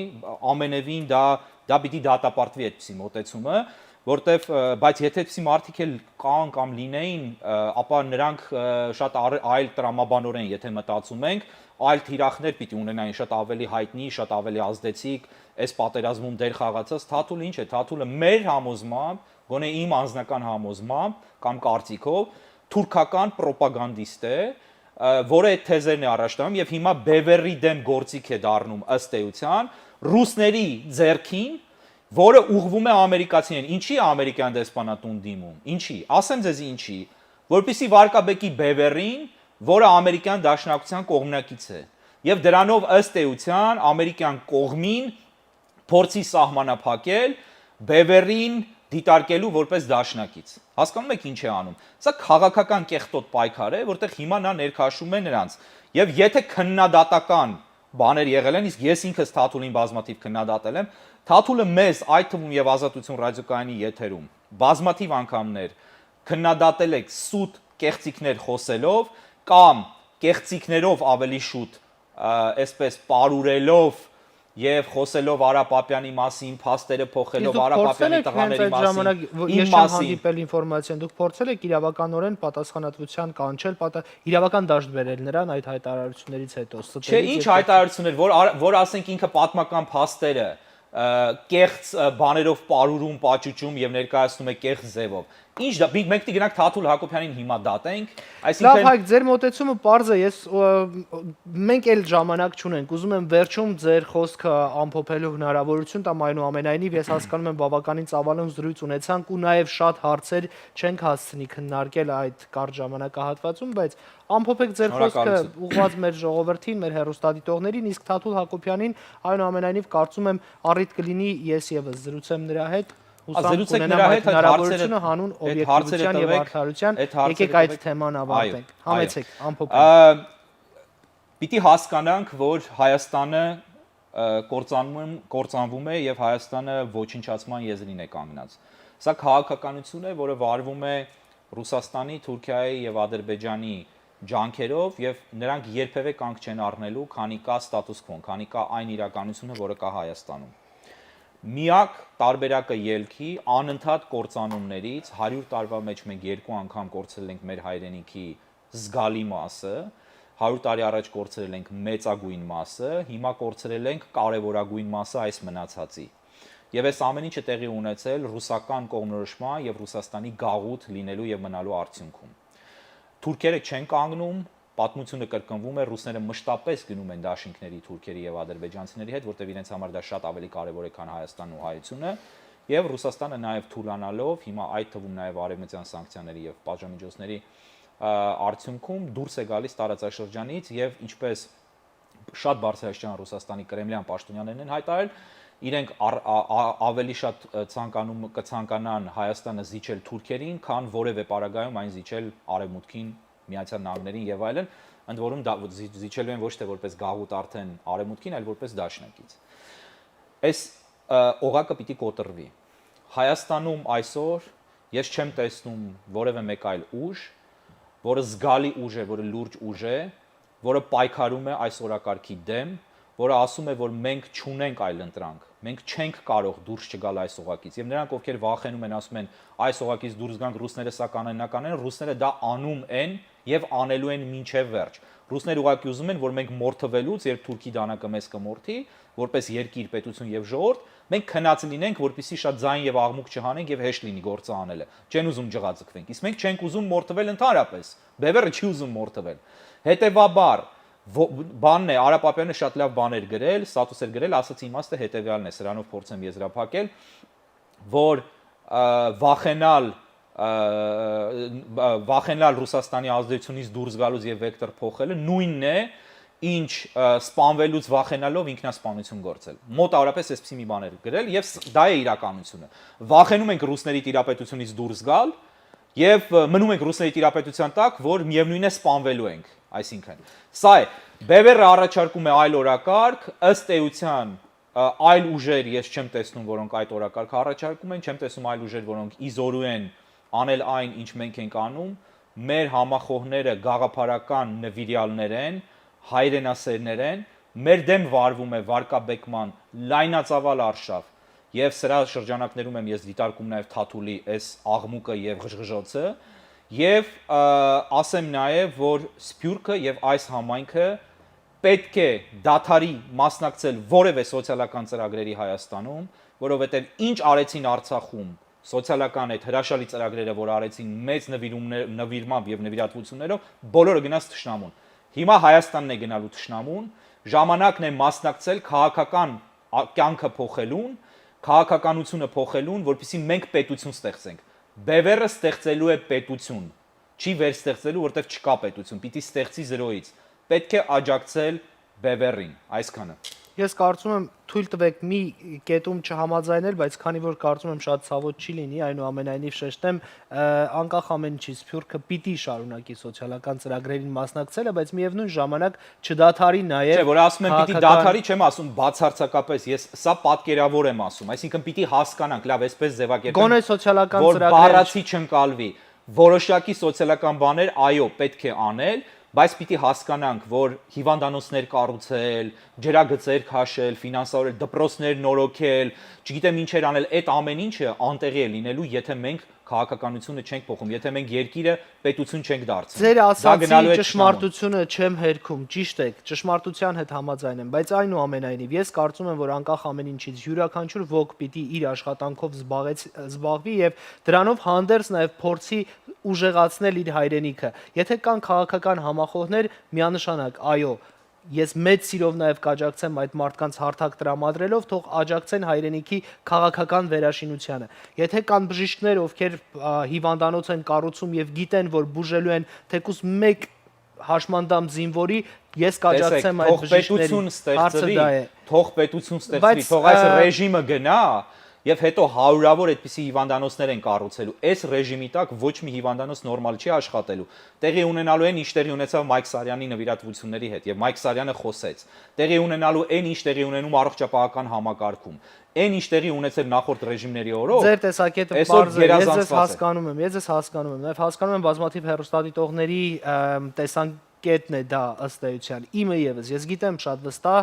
ամենևին դա պիտի դատապարտվի այդպիսի մոտեցումը, որտեվ բայց եթե այդպիսի մարդիկ էլ կան կամ լինեին, ապա նրանք շատ այլ տրամաբանորեն, եթե մտածում ենք, այլ թիրախներ պիտի ունենային շատ ավելի հայտնի, շատ ավելի ազդեցիկ, այս պատերազմում դեր խաղացած Թաթուլը ինչ է, Թաթուլը մեր համոզմամբ, գոնե իմ անձնական համոզմամբ կամ կարծիքով թուրքական պրոպագանդիստ է, որը այդ թեզերն է առաջ տանում եւ հիմա BVR-ի դեմ գործիք է դառնում ըստ էության ռուսների ձեռքին, որը ուղղվում է ամերիկացիներին։ Ինչի է ամերիկյան դեսպանատուն դիմում։ Ինչի։ Ասեմ ձեզ ինչի, որպեսզի վարկաբեկի BVR-ին, որը ամերիկյան դաշնակցության կողմնակից է։ Եվ դրանով ըստ էության ամերիկյան կողմին փորձի սահմանափակել BVR-ին դիտարկելու որպես դաշնակից։ Հասկանում եք ինչ է անում։ Սա քաղաքական կեղտոտ պայքար է, որտեղ հիմա նա ներքաշում է նրանց։ Եվ եթե քննադատական բաներ եղել են, իսկ ես ինքս Թաթուլին բազմաթիվ քննադատել եմ, Թաթուլը մեզ այդ թվում եւ Ազատություն ռադիոկայանի եթերում բազմաթիվ անգամներ քննադատել եք սուտ կեղծիքներ խոսելով կամ կեղծիքներով ավելի շուտ, այսպես պարուրելով եւ խոսելով Արա Պապյանի մասին, փաստերը փոխելով Արա Պապյանի տղաների մասին, իմ մասին հանդիպել ինֆորմացիան, դուք փորձել եք իրավականորեն պատասխանատվության կանչել, իրավական դաշտ բերել նրան այդ հայտարարություններից հետո։ Չէ, ինչ հայտարարություններ, որ ասենք ինքը պատմական փաստերը կեղծ բաներով պարուրում, պաճուճում եւ ներկայացնում է կեղծ ձևով։ Ինչ դա մենք պիտի գնանք Թաթուլ Հակոբյանին հիմա դատենք, այսինքն լավ, հայք ձեր մոտեցումը པարզ է, մենք էլ ժամանակ չունենք, ուզում եմ վերջում ձեր խոսքը ամփոփելու հնարավորություն տամ, այնուամենայնիվ ես հասկանում եմ բավականին ծավալուն զրույց ունեցանք ու նաեւ շատ հարցեր չենք հասցնի քննարկել այդ կարճ ժամանակահատվածում, բայց ամփոփեք ձեր խոսքը ուղղված մեր ժողովրդին, մեր հեռուստադիտողներին, իսկ Թաթուլ Հակոբյանին այնուամենայնիվ կարծում եմ առիթ կլինի ես եւս զրուցեմ նրա հետ Զրուցեք նրա հետ հնարավորությունը հանուն օբյեկտիվության եւ արդարության, եկեք այդ թեման ավարտենք, համեցեք, ամփոփենք։ Պիտի հասկանանք, որ Հայաստանը կործանվում է եւ Հայաստանը ոչնչացման եզրին է կանգնած։ Սա քաղաքականություն է, որը վարվում է Ռուսաստանի, Թուրքիայի եւ Ադրբեջանի ջանքերով եւ նրանք երբևէ կանգ չեն առնելու, քանի կա ստատուս քվոն, քանի կա այն իրականությունը, որը կա Հայաստանում։ Միակ տարբերակը ելքի անընդհատ կործանումներից 100 տարվա մեջ մենք 2 անգամ կորցրել ենք մեր հայրենիքի զգալի մասը, 100 տարի առաջ կորցրել ենք մեծագույն մասը, հիմա կորցրել ենք կարևորագույն մասը այս մնացածի։ եւ այս ամեն ինչը տեղի ունեցել ռուսական կողմնորոշման եւ Ռուսաստանի գաղութ լինելու եւ մնալու արդյունքում։ Թուրքերը չեն կանգնում, պատմությունը կրկնվում է, ռուսները մշտապես գնում են դաշինքների թուրքերի եւ ադրբեջանցիների հետ, որտեղ իրենց համար դա շատ ավելի կարեւոր է, քան Հայաստանն ու հայությունը, եւ Ռուսաստանը նաեւ թուլանալով, հիմա այդ թվում նաեւ արևմտյան սանկցիաների եւ պատժամիջոցների արդյունքում դուրս է գալիս տարածաշրջանից եւ ինչպես շատ բարձրաստիճան Ռուսաստանի կրեմլյան պաշտոնյաներն են հայտարարել, իրենք ավելի շատ կցանկանան Հայաստանը զիջել թուրքերին, քան որևէ պարագայում այն զիջել արևմուտքին, Միացյալ Նահանգներին եւ այլն, ընդ որում զիջելու են ոչ թե որպես գաղութ արդեն արևմուտքին, այլ որպես դաշնակից։ Այս օղակը պիտի կոտրվի։ Հայաստանում այսօր ես չեմ տեսնում որևէ մեկ այլ ուժ, որը զգալի ուժ է, որը լուրջ ուժ է, որը պայքարում է այս օրակարգի դեմ, որը ասում է, որ մենք չունենք այլ ընտրանք, մենք չենք կարող դուրս չգալ այս օղակից։ Եվ նրանք, ովքեր վախենում են, ասում են, այս օղակից դուրս գանք, ռուսները սա կանեն, ռուսները դա անում են եւ անելու են մինչեւ վերջ։ Ռուսները ուղղակի ուզում են, որ մենք մորթվելուց, երբ Թուրքի դանակը մեզ կմորթի, որպես երկիր, պետություն եւ ժողովուրդ, մենք քնած լինենք, որպեսզի շատ ձայն եւ աղմուկ չհանենք եւ հեշտ լինի գործը անելը։ Չեն ուզում ջղաձգվենք։ Իսկ մենք չենք ուզում մորթվել ընդհանրապես։ Բևեռը չի ուզում մորթվել։ Հետևաբար բանն է, Արա Պապյանը շատ լավ բաներ գրել, ստատուս էր գրել, ասացի իմաստը հետեւյալն է, սրանով փորձեմ եզրափակել, որ վախենալ Ռուսաստանի ազդեցությունից դուրս գալուց եւ վեկտոր փոխելը նույնն է, ինչ սպանվելուց վախենալով ինքնասպանություն գործել։ Մոտավորապես այսպեսի մի բաներ գրել եւ դա է իրականությունը։ Վախենում ենք ռուսների տիրապետությունից դուրս գալ եւ մնում ենք ռուսների տիրապետության տակ, որ միևնույն է սպանվելու ենք, այսինքն։ Սա է, Բևերը առաջարկում է այլ օրակարգ, ըստ էության այլ ուժեր ես չեմ տեսնում, որոնք այդ օրակարգը առաջարկում են, չեմ տեսնում այլ ուժեր, որոնք իզորու են անել այն, ինչ մենք ենք անում, մեր համախոհները գաղափարական նվիրյալներ են, հայրենասերներ են, մեր դեմ վարվում է վարկաբեկման լայնածավալ արշավ եւ սրա շրջանակներում եմ ես դիտարկում նաեւ Թաթուլի այս աղմուկը եւ ղժղժոցը եւ ասեմ նաեւ որ Սփյուռքը եւ այս համայնքը պետք է դադարի մասնակցել որևէ սոցիալական ծրագրերի Հայաստանում, որովհետեւ ինչ արեցին Արցախում սոցիալական այդ հրաշալի ծրագրերը, որ արեցին մեծ նվիրմամբ եւ նվիրատվություններով, բոլորը գնաց թշնամուն։ Հիմա Հայաստանն է գնալու թշնամուն, ժամանակն է մասնակցել քաղաքական կյանքը փոխելուն, քաղաքականությունը փոխելուն, որպեսզի մենք պետություն ստեղծենք։ Բևերը ստեղծելու է պետություն, չի վերստեղծելու, որտեղ չկա պետություն, պիտի ստեղծի զրոյից։ Պետք է աջակցել Բևերին, այսքանը։ Ես կարծում եմ թույլ տվեք մի կետում չհամաձայնել, բայց քանի որ կարծում եմ շատ ցավոտ չի լինի, այնուամենայնիվ շեշտեմ, անկախ ամեն ինչից Սփյուռքը պիտի շարունակի սոցիալական ծրագրերին մասնակցելը, բայց միևնույն ժամանակ չդադարի նաև։ Չէ, որ ասում եմ պիտի դադարի, չեմ ասում բացարձակապես, ես սա պատկերավոր եմ ասում, այսինքն պիտի հասկանանք, լավ, այսպես ձևակերպենք, գոնե սոցիալական որ բառացի չընկալվի, որոշակի սոցիալական բաներ, այո, պետք է անել, բայց պիտի հասկանանք, որ հիվանդանոցներ կառուցել, ջրագծեր քաշել, ֆինանսավորել, դպրոցներ նորոգել, չգիտեմ ինչեր անել, այդ ամեն ինչը անտեղի է լինելու, եթե մենք քաղաքականությունը չենք փոխում, եթե մենք երկիրը պետություն չենք դարձնում։ Ձեր ասացի ճշմարտությունը չեմ հերքում, ճիշտ է, ճշմարտության հետ համաձայն եմ, բայց այնուամենայնիվ ես կարծում եմ, որ անկախ ամեն ինչից յուրաքանչյուր ոք պիտի իր աշխատանքով զբաղվի եւ դրանով հանդերձ նաեւ փորձի ուժեղացնել իր հայրենիքը։ Եթե կան քաղաքական համախոհներ, միանշանակ, այո, ես մեծ սիրով նաև կաջակցեմ այդ մարդկանց հարթակ տրամադրելով, թող աջակցեն հայրենիքի քաղաքական վերաշինությանը։ Եթե կան բժիշկներ, ովքեր հիվանդանոց են կառուցում եւ գիտեն, որ բուժելու են թեկուզ մեկ հաշմանդամ զինվորի, ես կաջակցեմ այդ բժիշկներին։ Թող պետություն ստեղծվի, թող այս ռեժիմը գնա եւ հետո հարյուրավոր այդպիսի հիվանդանոցներ են կառուցելու։ Այս ռեժիմի տակ ոչ մի հիվանդանոց նորմալ չի աշխատելու։ Տեղի ունենալու են ինչ տեղի ունեցավ Մայք Սարյանի նվիրատվությունների հետ եւ Մայք Սարյանը խոսեց։ Տեղի ունենալու են ինչ տեղի ունենում առողջապահական համակարգում։ Այն ինչ տեղի ունեցել նախորդ ռեժիմների օրոք։ Ձեր տեսակետը բարձր է, ես հասկանում եմ, նաեւ հասկանում եմ բազմաթիվ հեռուստադիտողների կետն է դա ըստ էության։ Իմը եւս ես գիտեմ շատ վստահ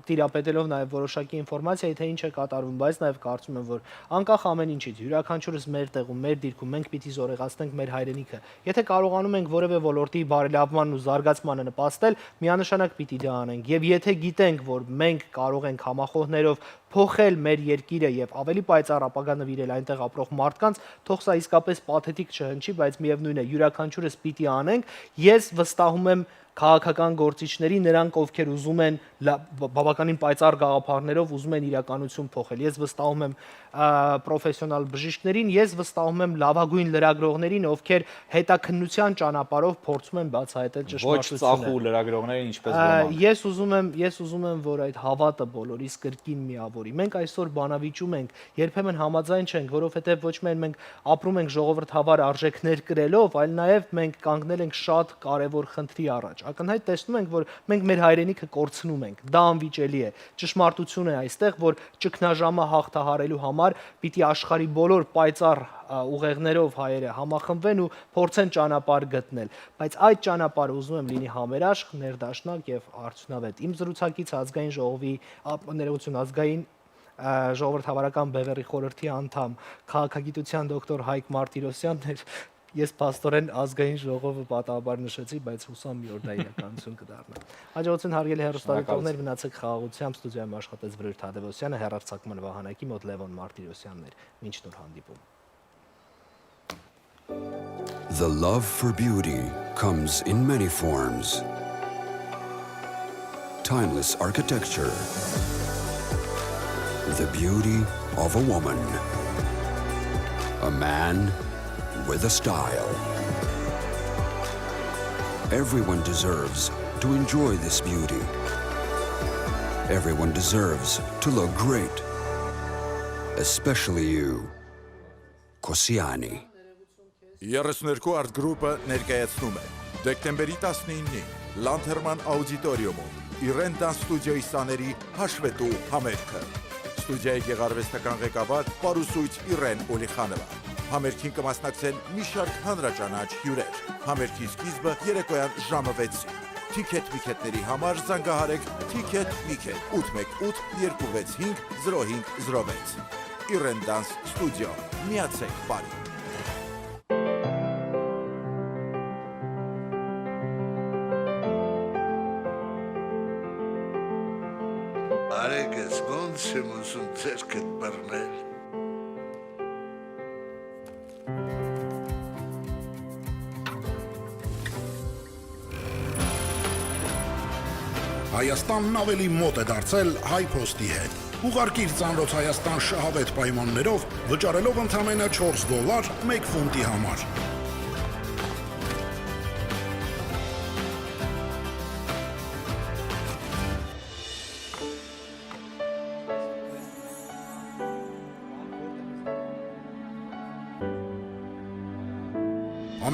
տիրապետելով նաեւ որոշակի ինֆորմացիայի, թե ինչ է կատարվում, բայց նաեւ կարծում եմ, որ անկախ ամեն ինչից յուրաքանչյուրս մեր տեղում, մեր դիրքում մենք պիտի զորեղացնենք մեր հայրենիքը։ Եթե կարողանում ենք որևէ ոլորտի բարելավմանն ու զարգացմանը նպաստել, միանշանակ պիտի դա անենք։ Եվ եթե գիտենք, որ մենք կարող ենք համախոհներով փոխել մեր երկիրը եւ ավելի պայծառ ապագա նվիրել այնտեղ ապրող մարդկանց, թող սա իսկապես պաթետիկ չհնչի, բայց միևնույն է, յուրաքանչյուրս պիտի անենք։ Ես վստահում եմ քաղաքական գործիչների, նրանք ովքեր ուզում են բավականին պայծառ գաղափարներով ուզում են իրականություն փոխել։ Ես վստահում եմ պրոֆեսիոնալ բժիշկներին, ես վստահում եմ լավագույն լրագրողներին, ովքեր հետաքննության ճանապարհով փորձում են բացահայտել ճշմարտությունը։ Ոչ ծախու լրագրողներին ինչպես ոմանք։ Ես ուզում եմ, որ այդ հավատը բոլորիս կրկին միավորի։ Մենք այսօր բանավիճում ենք, երբեմն համաձայն չենք, որովհետև ոչ միայն մենք ապրում ենք ժողովրդավար արժեքներ կրելով, այլ նաև մենք կանգնել ենք շատ կարևոր խնդրի առաջ։ Ակնհայտ տեսնում ենք, որ մենք մեր հայրենիքը կորցնում ենք։ Դա անվիճելի է։ Ճշմարտություն է այստեղ, որ ճգնաժամը հաղթահարելու համար պիտի աշխարհի բոլոր պայծառ ուղեղներով հայերը համախմբվեն ու փորձեն ճանապարհ գտնել, բայց այդ ճանապարհը ուզում եմ լինի համերաշխ, ներդաշնակ եւ արդյունավետ։ Իմ զրուցակից ազգային ժողովի ներողություն ազգային ժողովրդավարական բևեռի խորհրդի անդամ քաղաքագիտության դոկտոր Հայկ Մարտիրոսյանն էր։ Ես փաստորեն ազգային ժողովը պատահաբար նշեցի, բայց հուսամ մի օր դա իրականություն կդառնա։ Հաջողություն հարգելի հեռուստադիտողներ, մնացեք խաղաղությամբ, ստուդիայում աշխատեց Վրույր Թադևոսյանը, հեռարձակման վահանակի մոտ Լևոն Մարտիրոսյանն էր։ Մինչ նոր հանդիպում։ The love for beauty comes in many forms. Timeless architecture. The beauty of a woman. A man with a style. Everyone deserves to enjoy this beauty. Everyone deserves to look great. Especially you. Kosiani. 32 Art Group-ը ներկայացնում է դեկտեմբերի 19-ին Լանթերման աուդիտորիումում Իրեն Դանս ստուդիոյի սաների հաշվետու համերգը։ Ստուդիայի գեղարվեստական ղեկավար Պարուսույց Իրեն Օլիխանովա։ Համերգին կմասնակցեն մի շարք հանրաճանաչ հյուրեր։ Համերգի սկիզբը երեկոյան ժամը 6-ին։ Թիքետ-միքետների համար զանգահարեք Թիքետ Միքետ 818 265 0506։ Իրեն Դանս ստուդիո։ Միացեք բարի։ Արեգս ոնց եմ ուզում ձերքդ բռնել։ Հայաստանն ավելի մոտ է դարձել HiPost-ի հետ։ Ուղարկիր ծանրոց Հայաստան շահավետ պայմաններով, վճարելով ընդամենը $4 1 ֆունտի համար։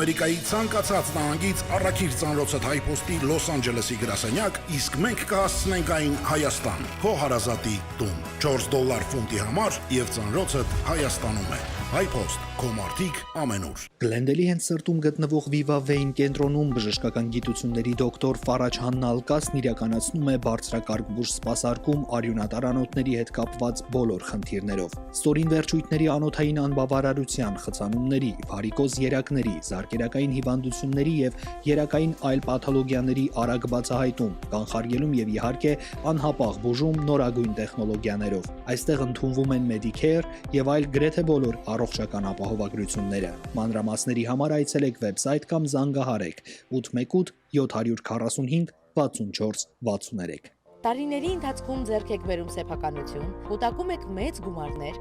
Ամերիկայի ցանկացած նահանգից առաքիր ծանրոցդ HiPost-ի Լոս Անջելեսի գրասենյակ, իսկ մենք կհասցնենք այն Հայաստան, քո հարազատի տուն։ $4 ֆունտի համար եւ ծանրոցդ Հայաստանում է։ HiPost, քո մարդիկ ամենուր։ Գլենդելի հենց սրտում գտնվող Viva Vein կենտրոնում բժշկական գիտությունների դոկտոր Ֆարաջ Հաննա Ալկասն իրականացնում է բարձրակարգ բուժ սպասարկում արյունատար անոթների հետ կապված բոլոր խնդիրներով։ Ստորին վերջույթների անոթային անբավարարության, խցանումների, վարիկոզ երակների, զարկերակային հիվանդությունների եւ երակային այլ պաթոլոգիաների արագ բացահայտում, կանխարգելում եւ իհարկե անհապաղ բուժում նորագույն տեխնոլոգիաներով։ Այստեղ ընդունվում են Medicare եւ այլ գրեթե բոլոր առողջական ապահովագրությունները։ Մանրամասների համար այցելեք վեբսայթ կամ զանգահարեք 818 745 64 63։ Տարիների ընթացքում ձեռք եք բերում սեփականություն, կուտակում եք մեծ գումարներ,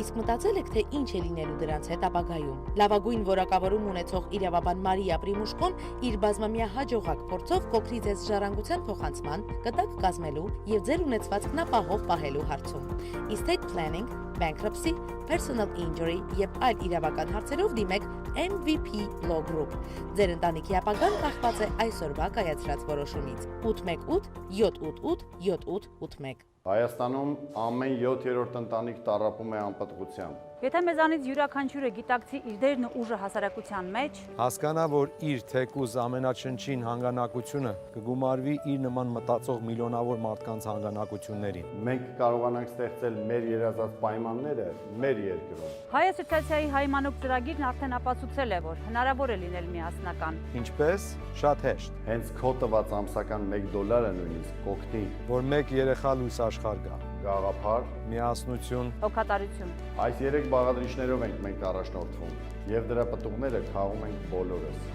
իսկ մտածել եք, թե ինչ է լինելու դրանց հետ ապագայում։ Լավագույն որակավորում ունեցող իրավաբան Մարիա Պրիմուշկոն իր բազմամյա հաջողակ փորձով կօգնի ձեզ ժառանգության փոխանցման, կտակ կազմելու եւ ձեր ունեցվածքն ապահով պահելու հարցում։ Estate planning, bankruptcy, personal injury եւ այլ իրավական հարցերով դիմեք MVP Law Group։ Ձեր ընտանիքի ապագան կախված է այսօրվա կայացրած որոշումից։ 818 788 7881։ Հայաստանում ամեն 7-րդ ընտանիք տառապում է անպտղությամբ։ Եթե մեզանից յուրաքանչյուրը գիտակցի իր դերն ու ուժը հասարակության մեջ, հասկանա, որ իր թեկուզ ամենաչնչին հանգանակությունը կգումարվի իր նման մտածող միլիոնավոր մարդկանց հանգանակություններին։ Մենք կարողանանք ստեղծել մեր երազած պայմանները մեր երկրում։ Հայ ասոցիացիայի հայ մանուկ ծրագիրն արդեն ապացուցել է, որ հնարավոր է լինել միասնական։ Ինչպես? Շատ հեշտ, Հենց քո տված ամսական $1 նույնիսկ կօգնի, որ մեկ երեխա լույս աշխարհ գա։ գաղափար, Միասնություն, Հոգատարություն։ այս 3 բաղադրիչներով ենք մենք առաջնորդվում եւ դրա պտուղները քաղում ենք բոլորս։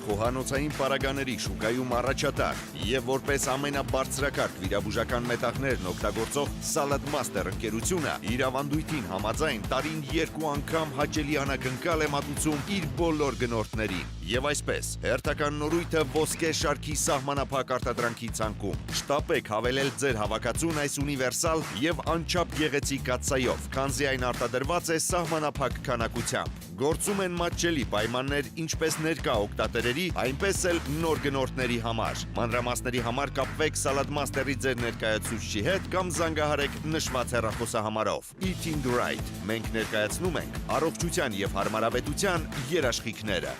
Խոհանոցային պարագաների շուկայում առաջատար եւ որպես ամենաբարձրակարգ վիրաբուժական մետաղներն օգտագործող Salad Master ընկերությունը իր ավանդույթին համաձայն տարին 2 անգամ հաճելի անակնկալ է մատուցում իր բոլոր գնորդներին։ Եվ այսպես, հերթական նորույթը ոսկե շարքի սահմանափակ արտադրանքի ցանկում։ Շտապեք հավելել ձեր հավաքածուն այս ունիվերսալ եւ անչափ գեղեցիկ կաթսայով, քանզի այն արտադրված է սահմանափակ քանակությամբ։ Գործում են մատչելի պայմաններ ինչպես ներկա օգտատերերի, այնպես էլ նոր գնորդների համար։ Մանրամասների համար կապվեք Salad Master-ի ձեր ներկայացուցչի հետ կամ զանգահարեք նշված հեռախոսահամարով։ Eating Right։ Մենք ներկայացնում ենք առողջության եւ հարմարավետության երաշխիքները։